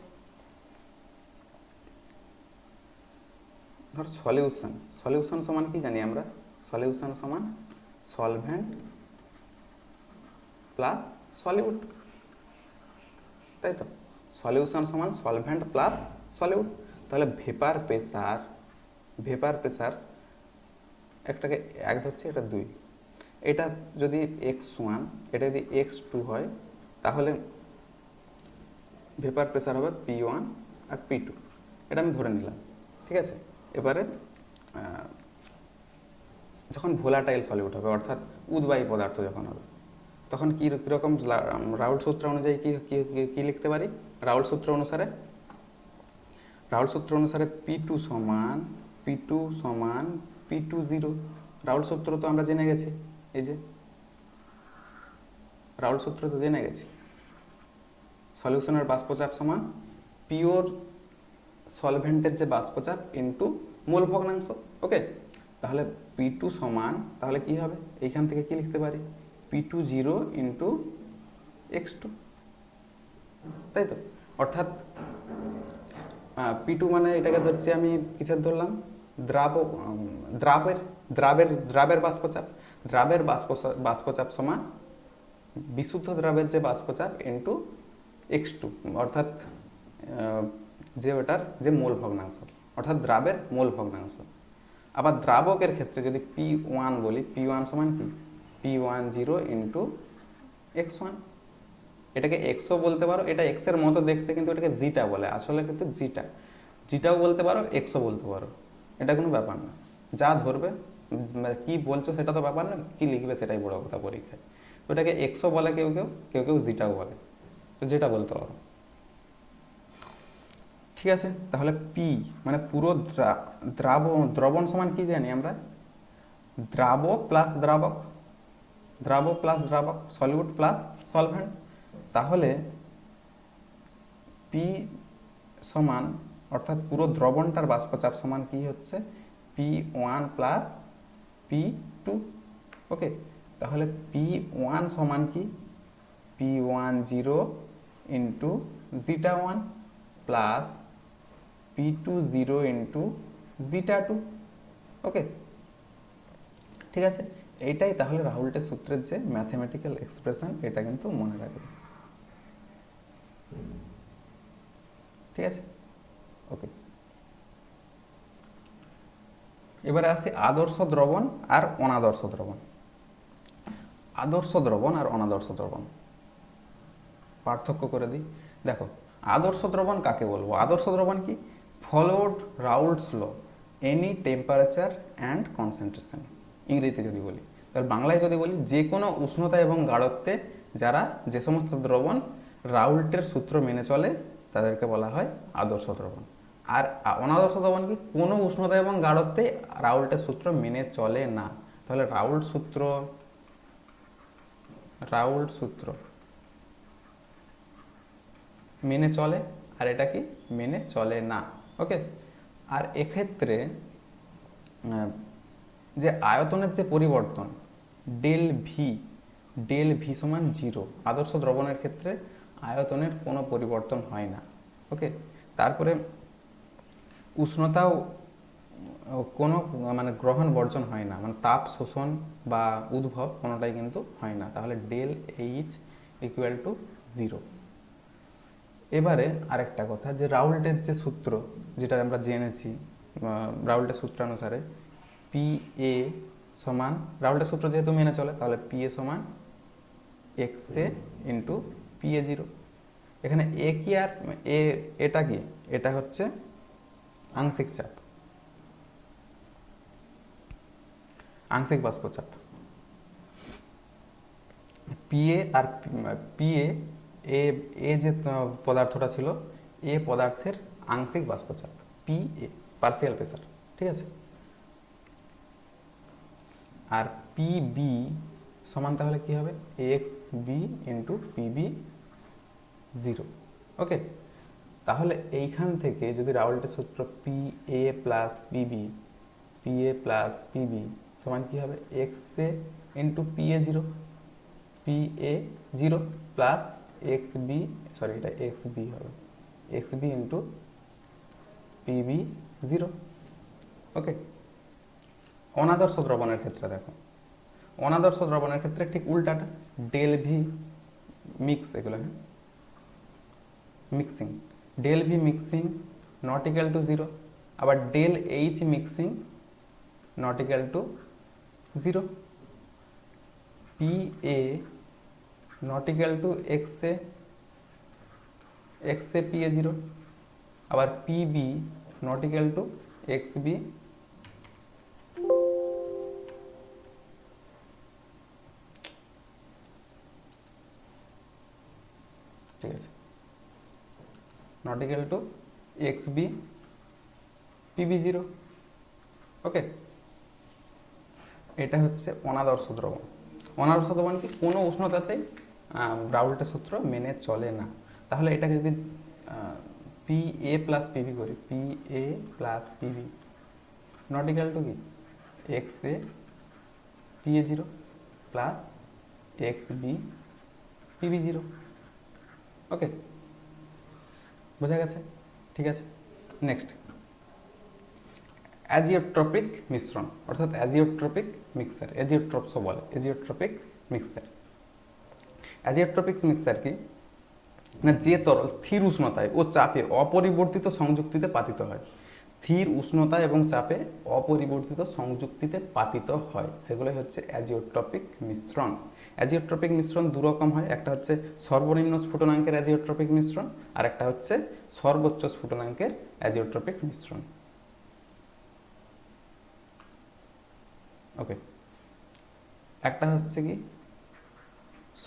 ধর সলিউশন, সলিউশন সমান কি জানি আমরা? সলিউশন সমান সলভেন্ট প্লাস সলিউট, তাই তো? সলিউশন সমান সলভেন্ট প্লাস সলিউট। তাহলে ভেপার প্রেসার একটাকে 1 ধরছে, এটা 2, এটা যদি x1, এটা যদি x2 হয় তাহলে ভেপার প্রেসার হবে P1 আর P2, এটা আমি ধরে নিলাম, ঠিক আছে। এবারে যখন ভোলাটাইল সলিউট হবে, অর্থাৎ উদ্বায়ী পদার্থ যখন হবে, তখন কীরকম রাউল্ট সূত্র অনুযায়ী কি লিখতে পারি? রাউল্ট সূত্র অনুসারে P2 সমান P2 0। রাউল্ট সূত্র তো আমরা জেনে গেছি, এই যে রাউল্ট সূত্র তো জেনে গেছি। সলিউশনের বাষ্পচাপ সমান পিওর সলভেন্টের যে বাষ্পচাপ ইনটু মোল ভগ্নাংশ। ওকে, তাহলে P2 সমান, তাহলে কি হবে? এইখান থেকে কি লিখতে পারি? P2 0 ইন্টু x2, তাই তো? অর্থাৎ P2 মানে এটাকে ধরছি আমি, কিসের ধরলাম? দ্রাবের বাষ্পচাপ। দ্রাবের বাষ্পচাপ সমান বিশুদ্ধ দ্রাবের যে বাষ্পচাপ ইন্টু x2, অর্থাৎ যে ওটার যে মোল ভগ্নাংশ, অর্থাৎ দ্রাবের মোল ভগ্নাংশ। আবার দ্রাবকের ক্ষেত্রে যদি P1 বলি, P1 সমান কি? P1 0 ইন্টু x1, এটাকে এক্সও বলতে পারো, এটা এক্স এর মতো দেখতে কিন্তু এটাকে জিটা বলে, আসলে কিন্তু জিটাও বলতে পারো, এক্সও বলতে পারো, এটা কোনো ব্যাপার না। যা ধরবে, কি বলছো সেটা তো ব্যাপার না, কি লিখবে সেটাই বড় কথা পরীক্ষায়। ওটাকে এক্সও বলে কেউ জিটাও বলে, তো যেটা বলতে পারো, ঠিক আছে। তাহলে পি মানে পুরো দ্রবণ সমান কি জানি আমরা? দ্রাবক প্লাস দ্রাবক, সলিউট প্লাস সলভেন্ট। তাহলে পি সমান, অর্থাৎ পুরো দ্রবণটার বাষ্পচাপ সমান কি হচ্ছে? P1 plus P2। ওকে, তাহলে P1 সমান কি? P1 0 into zeta 1 plus P2 0 into zeta 2। Okay, ঠিক আছে। এইটাই তাহলে রাহুলটের সূত্রের যে ম্যাথমেটিক্যাল এক্সপ্রেশন, এটা কিন্তু মনে রাখবে, ঠিক আছে। ওকে, এবারে আসি আদর্শ দ্রবণ আর অনাদর্শ দ্রবণ। আদর্শ দ্রবণ আর অনাদর্শ দ্রবণ পার্থক্য করে দিই। দেখো, আদর্শ দ্রবণ কাকে বলবো? আদর্শ দ্রবণ কি? Followed Raoult's law any temperature and concentration, ইংরেজিতে যদি বলি। তাহলে বাংলায় যদি বলি, যে কোনো উষ্ণতা এবং গাঢ়ত্বে যারা যে সমস্ত দ্রবণ রাউল্টের সূত্র মেনে চলে তাদেরকে বলা হয় আদর্শ দ্রবণ। আর অনাদর্শ দ্রবণ কি? কোনো উষ্ণতা এবং গাঢ়ত্বে রাউল্টের সূত্র মেনে চলে না। তাহলে রাউল্ট সূত্র মেনে চলে, আর এটা কি? মেনে চলে না। ওকে, আর এক্ষেত্রে যে আয়তনের যে পরিবর্তন ডেল ভি সমান 0, আদর্শ দ্রবণের ক্ষেত্রে আয়তনের কোনো পরিবর্তন হয় না। ওকে, তারপরে উষ্ণতাও কোনো মানে গ্রহণ বর্জন হয় না, মানে তাপ শোষণ বা উদ্ভব কোনোটাই কিন্তু হয় না, তাহলে ডেল এইচ ইকুয়াল টু 0। এবারে আরেকটা কথা, যে রাউল্টের যে সূত্র যেটা আমরা জেনেছি, রাউল্টের সূত্রানুসারে পি এ সমান, রাউল্টের সূত্র যেহেতু মেনে চলে, তাহলে পি এ সমান x A into P A 0। এখানে এ কি আর এ, এটা কি, এটা হচ্ছে আংশিক চাপ, আংশিক বাষ্পচাপ। পিএ আর পিএ এ, এ যে পদার্থটা ছিল, এ পদার্থের আংশিক বাষ্পচাপ, পি এ পার্সিয়াল প্রেসার, ঠিক আছে। আর পিবি সমান তাহলে কি হবে, X B into PB 0। Okay, তাহলে এইখান থেকে যদি রাউল্টের সূত্র P A plus PB, P A plus PB সমান কি হবে, X A into P A 0, P A 0 plus X B, sorry এটা এক্স বি হবে, X B into PB 0। Okay, অনাদর্শ দ্রবণের ক্ষেত্রে দেখো, অনাদর্শ দ্রবণের ক্ষেত্রে ঠিক উল্টাটা, ডেল ভি মিক্স, এগুলো হ্যাঁ mixing, del V mixing not equal to 0, আবার del H mixing not equal to 0, P A not equal to X A P A 0, আবার P B not equal to X B ঠিক আছে, not equal to X B PB 0। Okay, এটা হচ্ছে অনাদর্শ দ্রবণ। অনাদর্শ দ্রবণ কি, কোনো উষ্ণতাতেই রাউল্টের সূত্র মেনে চলে না। তাহলে এটাকে যদি পি এ প্লাস পিবি করি, P A plus P B not equal to কি, X A P A 0 plus X B PB 0। Okay, বোঝা গেছে, ঠিক আছে। নেক্সট, অ্যাজিওট্রপিক মিশ্রণ, অর্থাৎ অ্যাজিওট্রপিক মিক্সার, অ্যাজিওট্রপসও বলে, অ্যাজিওট্রপিক মিক্সার। অ্যাজিওট্রপিক মিক্সার কি না, যে তরল স্থির উষ্ণতায় ও চাপে অপরিবর্তিত সংযুক্তিতে পাতিত হয়, স্থির উষ্ণতা এবং চাপে অপরিবর্তিত সংযুক্তিতে পাতিত হয়, সেগুলোই হচ্ছে অ্যাজিওট্রপিক মিশ্রণ। অ্যাজিওট্রপিক মিশ্রণ দু রকম হয়, একটা হচ্ছে সর্বনিম্ন স্ফুটনাঙ্কের অ্যাজিওট্রপিক মিশ্রণ, আর একটা হচ্ছে সর্বোচ্চ স্ফুটনাঙ্কের অ্যাজিওট্রপিক মিশ্রণ। ওকে, একটা হচ্ছে কি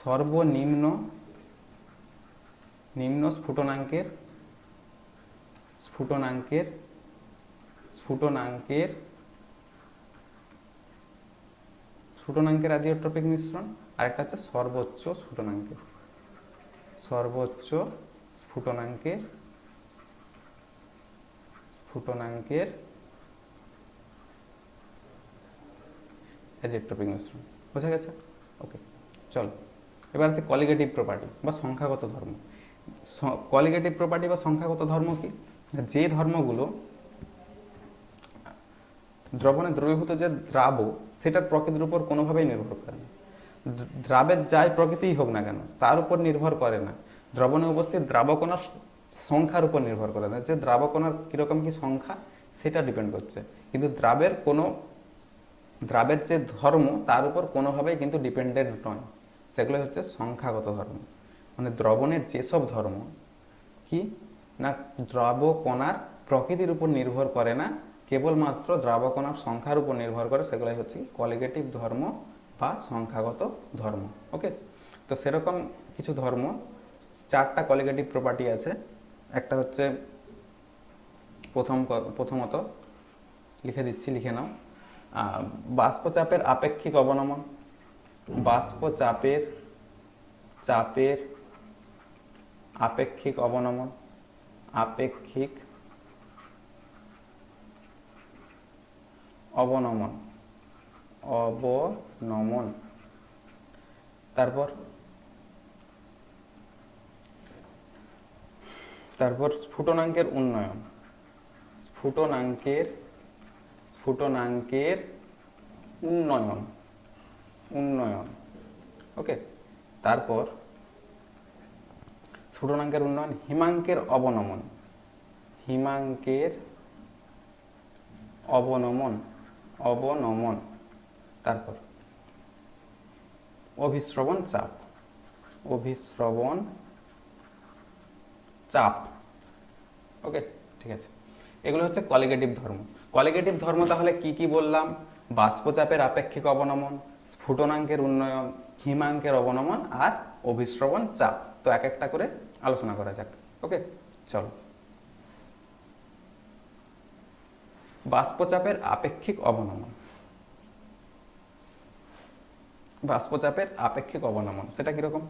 সর্বনিম্ন স্ফুটনাঙ্কের স্ফুটনাঙ্কের স্ফুটনাঙ্কের স্ফুটনাঙ্কের অ্যাজিওট্রপিক মিশ্রণ, আর একটা হচ্ছে সর্বোচ্চ স্ফুটনাঙ্কের স্ফুটনাঙ্কের অ্যাজিওট্রপিক মিশ্রণ। বোঝা গেছে? ওকে, চলো এবার আছে কলিগেটিভ প্রপার্টি বা সংখ্যাগত ধর্ম। কলিগেটিভ প্রপার্টি বা সংখ্যাগত ধর্ম কি, যে ধর্মগুলো দ্রবণে দ্রবীভূত যে দ্রাব সেটার প্রকৃতির উপর কোনোভাবেই নির্ভর করে না, দ্রাবের যাই প্রকৃতিই হোক না কেন তার উপর নির্ভর করে না, দ্রবণে উপস্থিত দ্রাবকণার সংখ্যার উপর নির্ভর করে না, যে দ্রাবকণার কীরকম কি সংখ্যা সেটা ডিপেন্ড করছে, কিন্তু দ্রাবের যে ধর্ম তার উপর কোনোভাবেই কিন্তু ডিপেন্ডেন্ট নয়, সেগুলো হচ্ছে সংখ্যাগত ধর্ম। মানে দ্রবণের যেসব ধর্ম কি না দ্রাবকণার প্রকৃতির উপর নির্ভর করে না, কেবলমাত্র দ্রাবকণার সংখ্যার উপর নির্ভর করে, সেগুলোই হচ্ছে কলিগেটিভ ধর্ম বা সংখ্যাগত ধর্ম। ওকে, তো সেরকম কিছু ধর্ম, চারটা কলিগেটিভ প্রপার্টি আছে। একটা হচ্ছে প্রথমত লিখে দিচ্ছি, লিখে নাও, বাষ্পচাপের আপেক্ষিক অবনমন, বাষ্পচাপের আপেক্ষিক অবনমন, আপেক্ষিক অবনমন, তারপর স্ফুটনাঙ্কের উন্নয়ন, স্ফুটনাঙ্কের উন্নয়ন, উন্নয়ন। ওকে, তারপর স্ফুটনাঙ্কের উন্নয়ন, হিমাঙ্কের অবনমন, হিমাঙ্কের অবনমন, অবনমন। তারপর অভিস্রবণ চাপ, অভিস্রবণ চাপ। ওকে, ঠিক আছে, এগুলো হচ্ছে কলিগেটিভ ধর্ম। কলিগেটিভ ধর্ম তাহলে কি কি বললাম? বাষ্পচাপের আপেক্ষিক অবনমন, স্ফুটনাঙ্কের উন্নয়ন, হিমাঙ্কের অবনমন আর অভিস্রবণ চাপ। তো এক একটা করে আলোচনা করা যাক। ওকে, চলো। বাষ্পচাপের আপেক্ষিক অবনমন, বাষ্পচাপের আপেক্ষিক অবনমন সেটা কিরকম?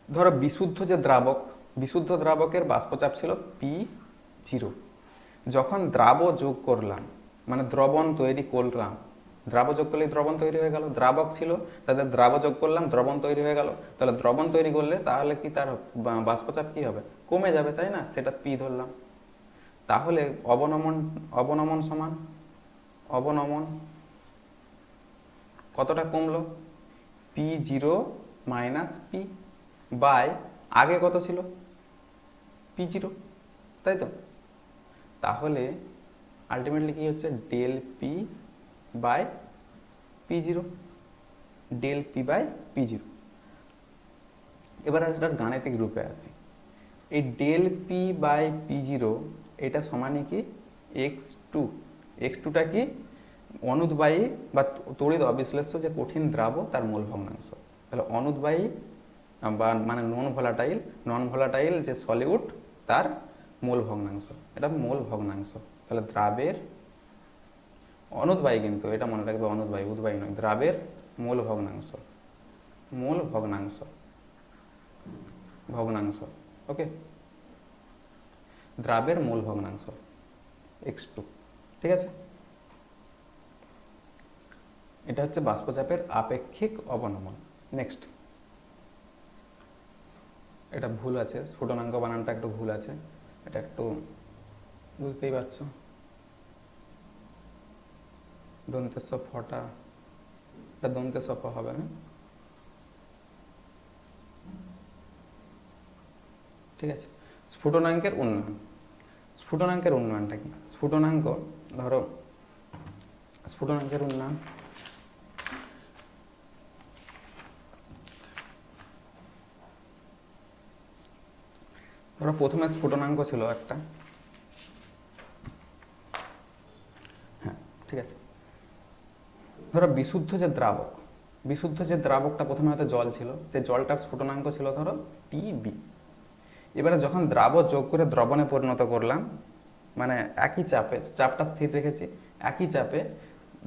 ধরো বিশুদ্ধ যে দ্রাবক, বিশুদ্ধ দ্রাবকের বাষ্পচাপ ছিল P0। যখন দ্রাব যোগ করলাম, মানে দ্রবণ তৈরি করলাম, দ্রাব যোগ করলেই দ্রবণ তৈরি হয়ে গেল, দ্রাবক ছিল তাদের দ্রাব যোগ করলাম, দ্রবণ তৈরি হয়ে গেল। তাহলে দ্রবণ তৈরি করলে তাহলে কি তার বাষ্পচাপ কি হবে? কমে যাবে, তাই না? সেটা P ধরলাম। তাহলে অবনমন, অবনমন সমান অবনমন কতটা কমলো? P0 মাইনাস P বাই আগে কত ছিল? P0, তাই তো? তাহলে আলটিমেটলি কি হচ্ছে? Del P by P0, del P by P0। এবার একটা গাণিতিক রূপে আসি। এই ডেল পি বাই P0 এটা সমানই কি x2। x2টা কি? অনুদ্বায়ী বা তড়িৎ অবিশ্লেষ্য যে কঠিন দ্রাব তার মূল ভগ্নাংশ। তাহলে অনুদ্বায়ী বা মানে নন ভোলাটাইল, নন ভোলাটাইল যে সলিউট তার মূল ভগ্নাংশ, এটা মূল ভগ্নাংশ। তাহলে দ্রাবের অনুদ্বায়ী, কিন্তু এটা মনে রাখবে, অনুদ্বায়ী, উদ্বায়ী নয়, দ্রাবের মূল ভগ্নাংশ, মূল ভগ্নাংশ, ভগ্নাংশ। ওকে, দ্রাবের মূল ভগ্নাংশ x2। ঠিক আছে, এটা হচ্ছে বাষ্পচাপের আপেক্ষিক অবনমন। নেক্সট, এটা ভুল আছে, স্ফুটনাঙ্ক বানানটা একটু ভুল আছে, এটা একটু বুঝতেই পারছো। দন্তেস ফটা, এটা দন্তেস ফ হবে না? ঠিক আছে, স্ফুটনাঙ্কের উন্নয়ন। স্ফুটনাঙ্কের উন্নয়নটা কি? স্ফুটনাঙ্ক, ধরো স্ফুটনাঙ্কের উন্নয়ন, ধরো প্রথমে স্ফুটনাঙ্ক ছিল একটা, হ্যাঁ ঠিক আছে। ধরো বিশুদ্ধ যে দ্রাবক, বিশুদ্ধ যে দ্রাবকটা প্রথমে হয়তো জল ছিল, যে জলটার স্ফুটনাঙ্ক ছিল ধরো TB। এবারে যখন দ্রাব যোগ করে দ্রবণে পরিণত করলাম, মানে একই চাপে, চাপটা স্থির রেখেছি, একই চাপে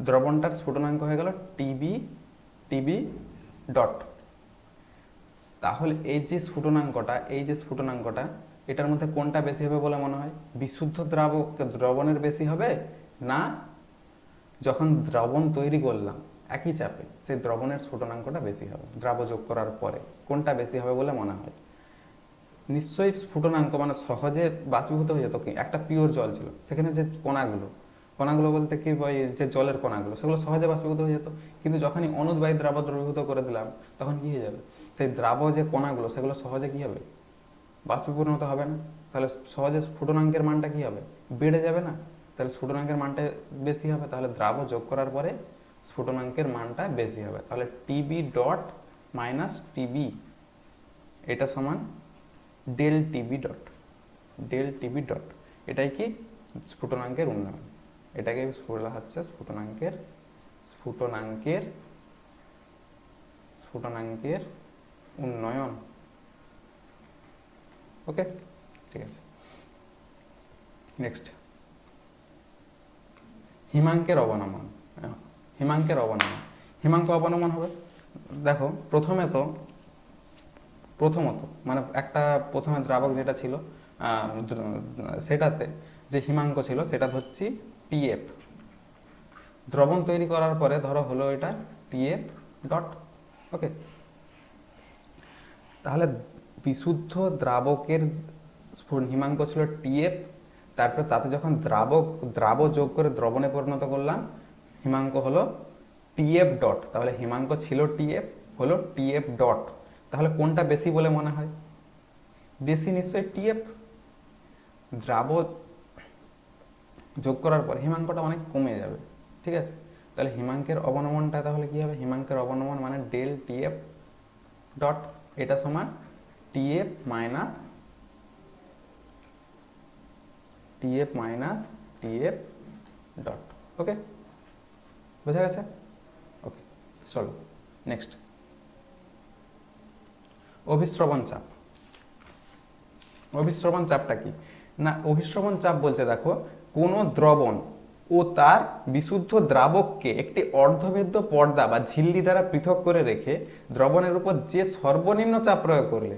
দ্রবণটার স্ফুটনাঙ্ক হয়ে গেল TB ডট। তাহলে এই যে স্ফুটনাঙ্কটা, এই যে স্ফুটনাঙ্কটা, এটার মধ্যে কোনটা বেশি হবে বলে মনে হয়? বিশুদ্ধ দ্রাবক দ্রবণের বেশি হবে, না যখন দ্রবণ তৈরি করলাম একই চাপে সেই দ্রবণের স্ফুটনাঙ্কটা বেশি হবে দ্রাব যোগ করার পরে? কোনটা বেশি হবে বলে মনে হয়? নিশ্চয়ই স্ফুটনাঙ্ক মানে সহজে বাষ্পীভূত হয়ে যেত। কি একটা পিওর জল ছিল, সেখানে যে কণাগুলো, কণাগুলো বলতে কি ওই যে জলের কণাগুলো, সেগুলো সহজে বাষ্পীভূত হয়ে যেত। কিন্তু যখনই অনুদ্বায়ী দ্রাব দ্রবীভূত করে দিলাম, তখন কি হয়ে যাবে? সেই দ্রাব যে কণাগুলো সেগুলো সহজে কি হবে? বাষ্পীভূত হবে না। তাহলে সহজে স্ফুটনাঙ্কের মানটা কি হবে? বেড়ে যাবে না? তাহলে স্ফুটনাঙ্কের মানটা বেশি হবে, তাহলে দ্রাব যোগ করার পরে স্ফুটনাঙ্কের মানটা বেশি হবে। তাহলে TB ডট মাইনাস TB এটা সমান del TB dot, del TB dot. এটাই কি? স্ফুটনাঙ্কের উন্নয়ন। এটাকে বলা হচ্ছে স্ফুটনাঙ্কের, স্ফুটনাঙ্কের, স্ফুটনাঙ্কের উন্নয়ন। ওকে, ঠিক আছে। নেক্সট, হিমাঙ্কের অবনমন। হিমাঙ্কের অবনমন, হিমাঙ্ক অবনমন হবে, দেখো প্রথমত মানে একটা প্রথমে দ্রাবক যেটা ছিল সেটাতে যে হিমাঙ্ক ছিল সেটা ধরছি TF। দ্রবণ তৈরি করার পরে ধরো হলো এটা TF ডট। ওকে, তাহলে বিশুদ্ধ দ্রাবকের হিমাঙ্ক ছিল TF, তারপর তাতে যখন দ্রাব যোগ করে দ্রবণে পরিণত করলাম, হিমাঙ্ক হলো টিএফ ডট। তাহলে হিমাঙ্ক ছিল টিএফ, হলো টিএফ ডট। তাহলে কোনটা বেশি বলে মনে হয়? বেশি নিশ্চয়ই টিএফ। দ্রাব যোগ করার পর হিমাঙ্কটা অনেক কমে যাবে, ঠিক আছে? তাহলে হিমাঙ্কের অবনমনটা তাহলে কি হবে? হিমাঙ্কের অবনমন মানে ডেল টিএফ ডট, এটা সমান টিএফ মাইনাস টিএফ ডট। ওকে, বোঝা গেছে? ওকে, চলো নেক্সট। অভিস্রবণ চাপ। অভিস্রবণ চাপটা কি না, অভিস্রবণ চাপ বলছে দেখো কোনো দ্রবণ ও তার বিশুদ্ধ দ্রাবককে একটি অর্ধভেদ্য পর্দা বা ঝিল্লি দ্বারা পৃথক করে রেখে দ্রবণের উপর যে সর্বনিম্ন চাপ প্রয়োগ করলে,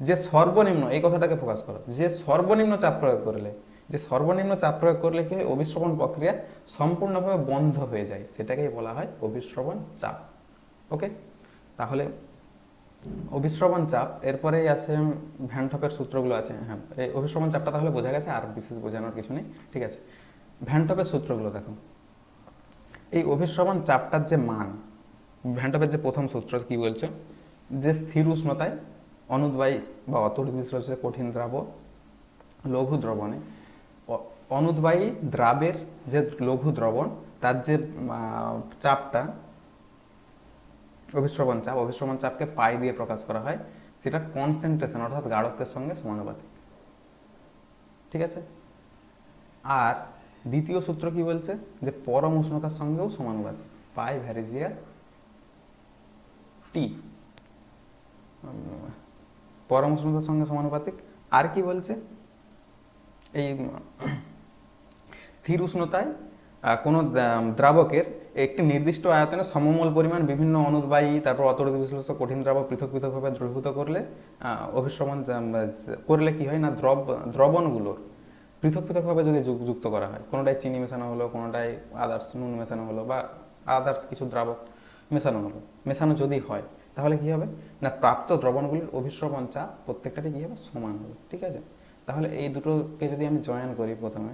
যে সর্বনিম্ন, এই কথাটাকে ফোকাস করো, যে সর্বনিম্ন চাপ প্রয়োগ করলে, যে সর্বনিম্ন চাপ প্রয়োগ করলে কি হয়? অভিস্রবণ প্রক্রিয়া সম্পূর্ণভাবে বন্ধ হয়ে যায়, সেটাকেই বলা হয় অভিস্রবণ চাপ। ওকে, তাহলে অভিস্রবণ চাপ, এরপরেই আছে ভ্যান টপের সূত্রগুলো আছে। হ্যাঁ, এই অভিস্রবণ চাপটা তাহলে বোঝা গেছে, আর বিশেষ বোঝানোর কিছু নেই, ঠিক আছে? ভ্যান টপের সূত্রগুলো দেখো। এই অভিস্রবণ চাপটার যে মান, ভ্যান টপের যে প্রথম সূত্র কি বলছে, যে স্থির উষ্ণতায় অনুদ্বায়ী বা অতড়িৎ বিশ্লেষিত কঠিন দ্রাব লঘু দ্রবণে অনুদ্বায়ী দ্রাবের যে লঘু দ্রবণ, তার যে চাপটা অভিস্রবণ চাপ, অভিস্রবণ চাপকে পাই দিয়ে প্রকাশ করা হয়, সেটা কনসেন্ট্রেশন অর্থাৎ গাঢ়ত্বের সঙ্গে সমানুপাতিক, ঠিক আছে? আর দ্বিতীয় সূত্র কি বলছে, যে পরম উষ্ণতার সঙ্গেও সমানুপাতিক, পাই ভ্যারিজিয়াস টি, পরম উষ্ণতার সঙ্গে সমানুপাতিক। আর কি বলছে, এই স্থির উষ্ণতায় কোনো দ্রাবকের একটি নির্দিষ্ট আয়তনে সমমোল পরিমাণ বিভিন্ন অনুদ্বায়ী তারপর অতড়িৎ বিশ্লেষ্য কঠিন দ্রাবক পৃথক পৃথকভাবে দ্রবীভূত করলে অভিস্রবণ করলে কি হয় না, দ্রবণগুলোর পৃথক পৃথকভাবে যদি যুক্ত করা হয়, কোনোটায় চিনি মেশানো হলো, কোনোটায় আদার্স নুন মেশানো হলো, বা আদার্স কিছু দ্রাবক মেশানো হলো, মেশানো যদি হয়, তাহলে কি হবে না, প্রাপ্ত দ্রবণগুলির অভিস্রবণ চাপ প্রত্যেকটারই কি হবে? সমান হবে, ঠিক আছে? তাহলে এই দুটোকে যদি আমি জয়েন করি, প্রথমে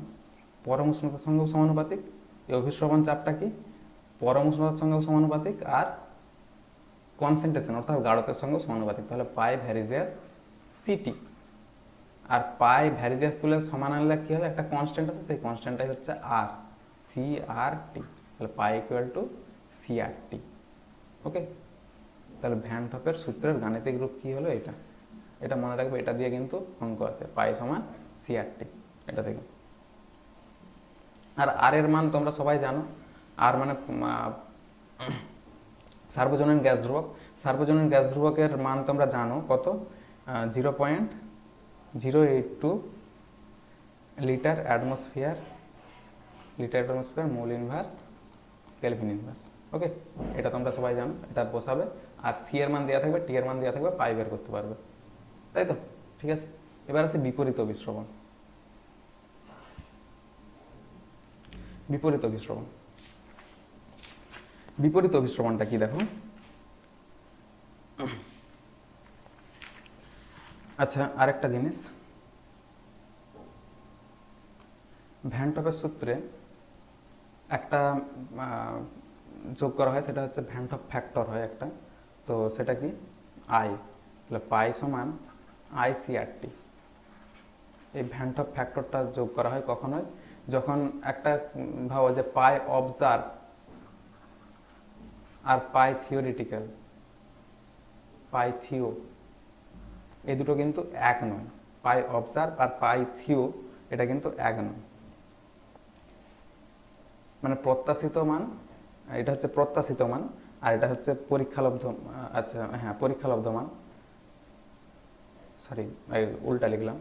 পরম উষ্ণতার সঙ্গেও সমানুপাতিক, এই অভিস্রবণ চাপটা কি পরম উষ্ণতার সঙ্গেও সমানুপাতিক, আর কনসেন্ট্রেশন অর্থাৎ গাঢ়তের সঙ্গেও সমানুপাতিক, তাহলে পাই ভ্যারিজিয়াস সিটি। আর পাই ভ্যারিজিয়াস তুলে সমান আনলে কি হবে? একটা কনস্ট্যান্ট আছে, সেই কনস্ট্যান্টটাই হচ্ছে আর, সি আর টি, তাহলে পাই ইকুয়াল টু সি আর টি। ওকে, তাহলে ভ্যান টপের সূত্রের গাণিতিক রূপ কি হলো? এটা, এটা মনে রাখবে, এটা দিয়ে কিন্তু অঙ্ক আছে, পাই সমান সি আর টি, এটা থেকে। আর আর এর মান তোমরা সবাই জানো, আর মানে সার্বজনীন গ্যাস ধ্রুবক। সার্বজনীন গ্যাস ধ্রুবকের মান তোমরা জানো কত? 0.082 litre atmosphere mole inverse kelvin inverse. Okay, এটা তোমরা সবাই জানো, এটা বসাবে, আর সি এর মান দেওয়া থাকবে, টি এর মান দেওয়া থাকবে, পাই বের করতে পারবে, তাই তো? ঠিক আছে, এবার আছে বিপরীত অভিস্রবণ। বিপরীত অভিস্রবণ, বিপরীত অভিস্রবণটা কি দেখো। আচ্ছা, আরেকটা জিনিস, ভ্যান টপের সূত্রে একটা যোগ করা হয়, সেটা হচ্ছে ভ্যান টপ ফ্যাক্টর হয় একটা, তো সেটা কি আই, তাহলে পাই সমান আই সি আর টি। এই ভ্যান টপ ফ্যাক্টরটা যোগ করা হয় কখন হয়? যখন একটা ভাবো যে পাই অবজার্ভ আর পাই থিওরিটিক্যাল, পাই থিও, এই দুটো কিন্তু এক নয়। পাই অবজার্ভ আর পাই থিও এটা কিন্তু এক নয়, মানে প্রত্যাশিত মান, এটা হচ্ছে প্রত্যাশিত মান, আর এটা হচ্ছে পরীক্ষালব্ধ। আচ্ছা হ্যাঁ, পরীক্ষালব্ধ মান, সরি উল্টা লিখলাম,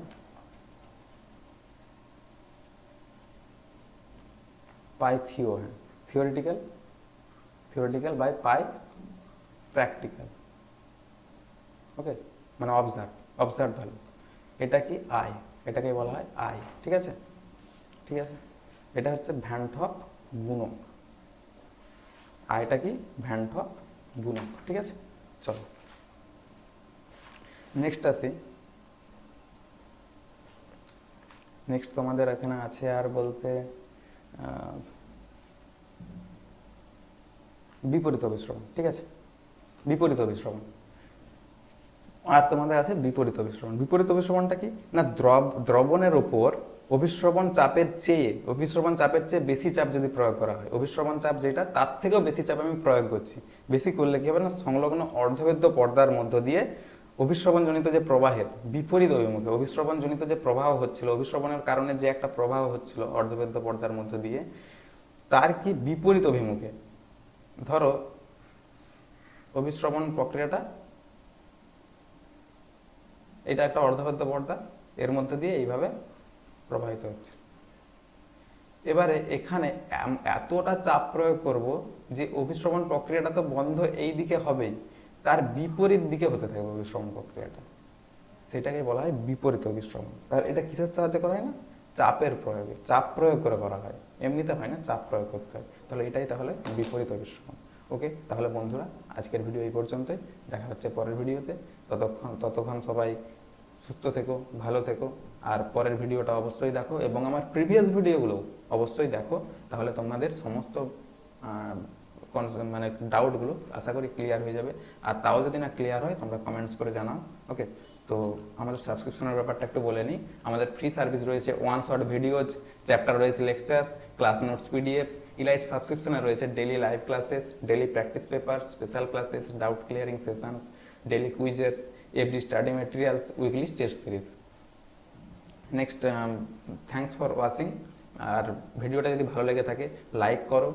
পাই থিও, হ্যাঁ থিওরিটিক্যাল বাই পাই প্র্যাকটিক্যাল। ওকে, মানে অবজার্ভ ভ্যালু, এটা কি আই, এটাকে বলা হয় আই, ঠিক আছে? ঠিক আছে, এটা হচ্ছে ভ্যান টপ গুণক, আইটা কি ভ্যান টপ গুণক, ঠিক আছে? চলো নেক্সট আসি নেক্সট তোমাদের এখানে আছে আর বলতে বিপরীত অভিস্রবণ, ঠিক আছে, বিপরীত অভিস্রবণ। আর তোমাদের আছে বিপরীত অভিস্রবণ। বিপরীত অভিস্রবণটা কি না, দ্রবণের উপর অভিস্রবণ চাপের চেয়ে বেশি চাপ যদি প্রয়োগ করা হয়, অভিস্রবণ চাপ যেটা তার থেকেও বেশি চাপ আমি প্রয়োগ করছি, বেশি করলে কি হবে না, সংলগ্ন অর্ধবেদ্য পর্দার মধ্য দিয়ে অভিস্রবণজনিত যে প্রবাহের বিপরীত অভিমুখে অভিস্রবণজনিত যে প্রবাহ হচ্ছিল, অভিস্রবণের কারণে যে একটা প্রবাহ হচ্ছিল অর্ধবেদ্য পর্দার মধ্য দিয়ে, তার কি বিপরীত অভিমুখে, ধরো অভিস্রবণ প্রক্রিয়াটা এটা একটা অর্ধবেদ্য পর্দা, এর মধ্যে দিয়ে এইভাবে প্রবাহিত হচ্ছে। এবারে এখানে এতটা চাপ প্রয়োগ করব যে অভিস্রবণ প্রক্রিয়াটা তো বন্ধ এই দিকে হবেই, তার বিপরীত দিকে হতে থাকবে অভিস্রবণ প্রক্রিয়াটা, সেটাকে বলা হয় বিপরীত অভিস্রবণ। আর এটা কিসের সাহায্যে করা হয় না, চাপের প্রয়োগে, চাপ প্রয়োগ করে করা হয়, এমনিতে হয় না, চাপ প্রয়োগ করতে হয়। তাহলে এটাই তাহলে বিপরীত অভিস্রবণ। ওকে, তাহলে বন্ধুরা আজকের ভিডিও এই পর্যন্তই, দেখা হচ্ছে পরের ভিডিওতে। ততক্ষণ সবাই সুস্থ থেকো, ভালো থেকো, আর পরের ভিডিওটা অবশ্যই দেখো এবং আমার প্রিভিয়াস ভিডিওগুলো অবশ্যই দেখো, তাহলে তোমাদের সমস্ত মানে ডাউটগুলো আশা করি ক্লিয়ার হয়ে যাবে। আর তাও যদি না ক্লিয়ার হয় তোমরা কমেন্টস করে জানাও। ওকে, তো আমাদের সাবস্ক্রিপশনের ব্যাপারটা একটু বলে নিই। আমাদের ফ্রি সার্ভিস রয়েছে ওয়ান শট ভিডিওজ, চ্যাপ্টার রয়েছে lectures, class notes PDF. Elite সাবস্ক্রিপশনে রয়েছে daily live classes, daily practice paper, special classes, doubt clearing sessions, daily quizzes, every study materials, weekly test series. Next, thanks for watching. আর ভিডিওটা যদি ভালো লেগে থাকে like করো,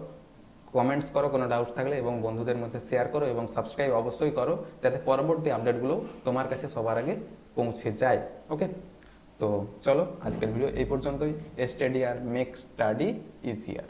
কমেন্টস করো কোনো ডাউটস থাকলে, এবং বন্ধুদের মধ্যে শেয়ার করো এবং সাবস্ক্রাইব অবশ্যই করো, যাতে পরবর্তী আপডেটগুলো তোমার কাছে সবার আগে পৌঁছে যায়। ওকে, তো চলো আজকের ভিডিও এই পর্যন্তই। স্টাডি আর মেক স্টাডি ইজিয়ার।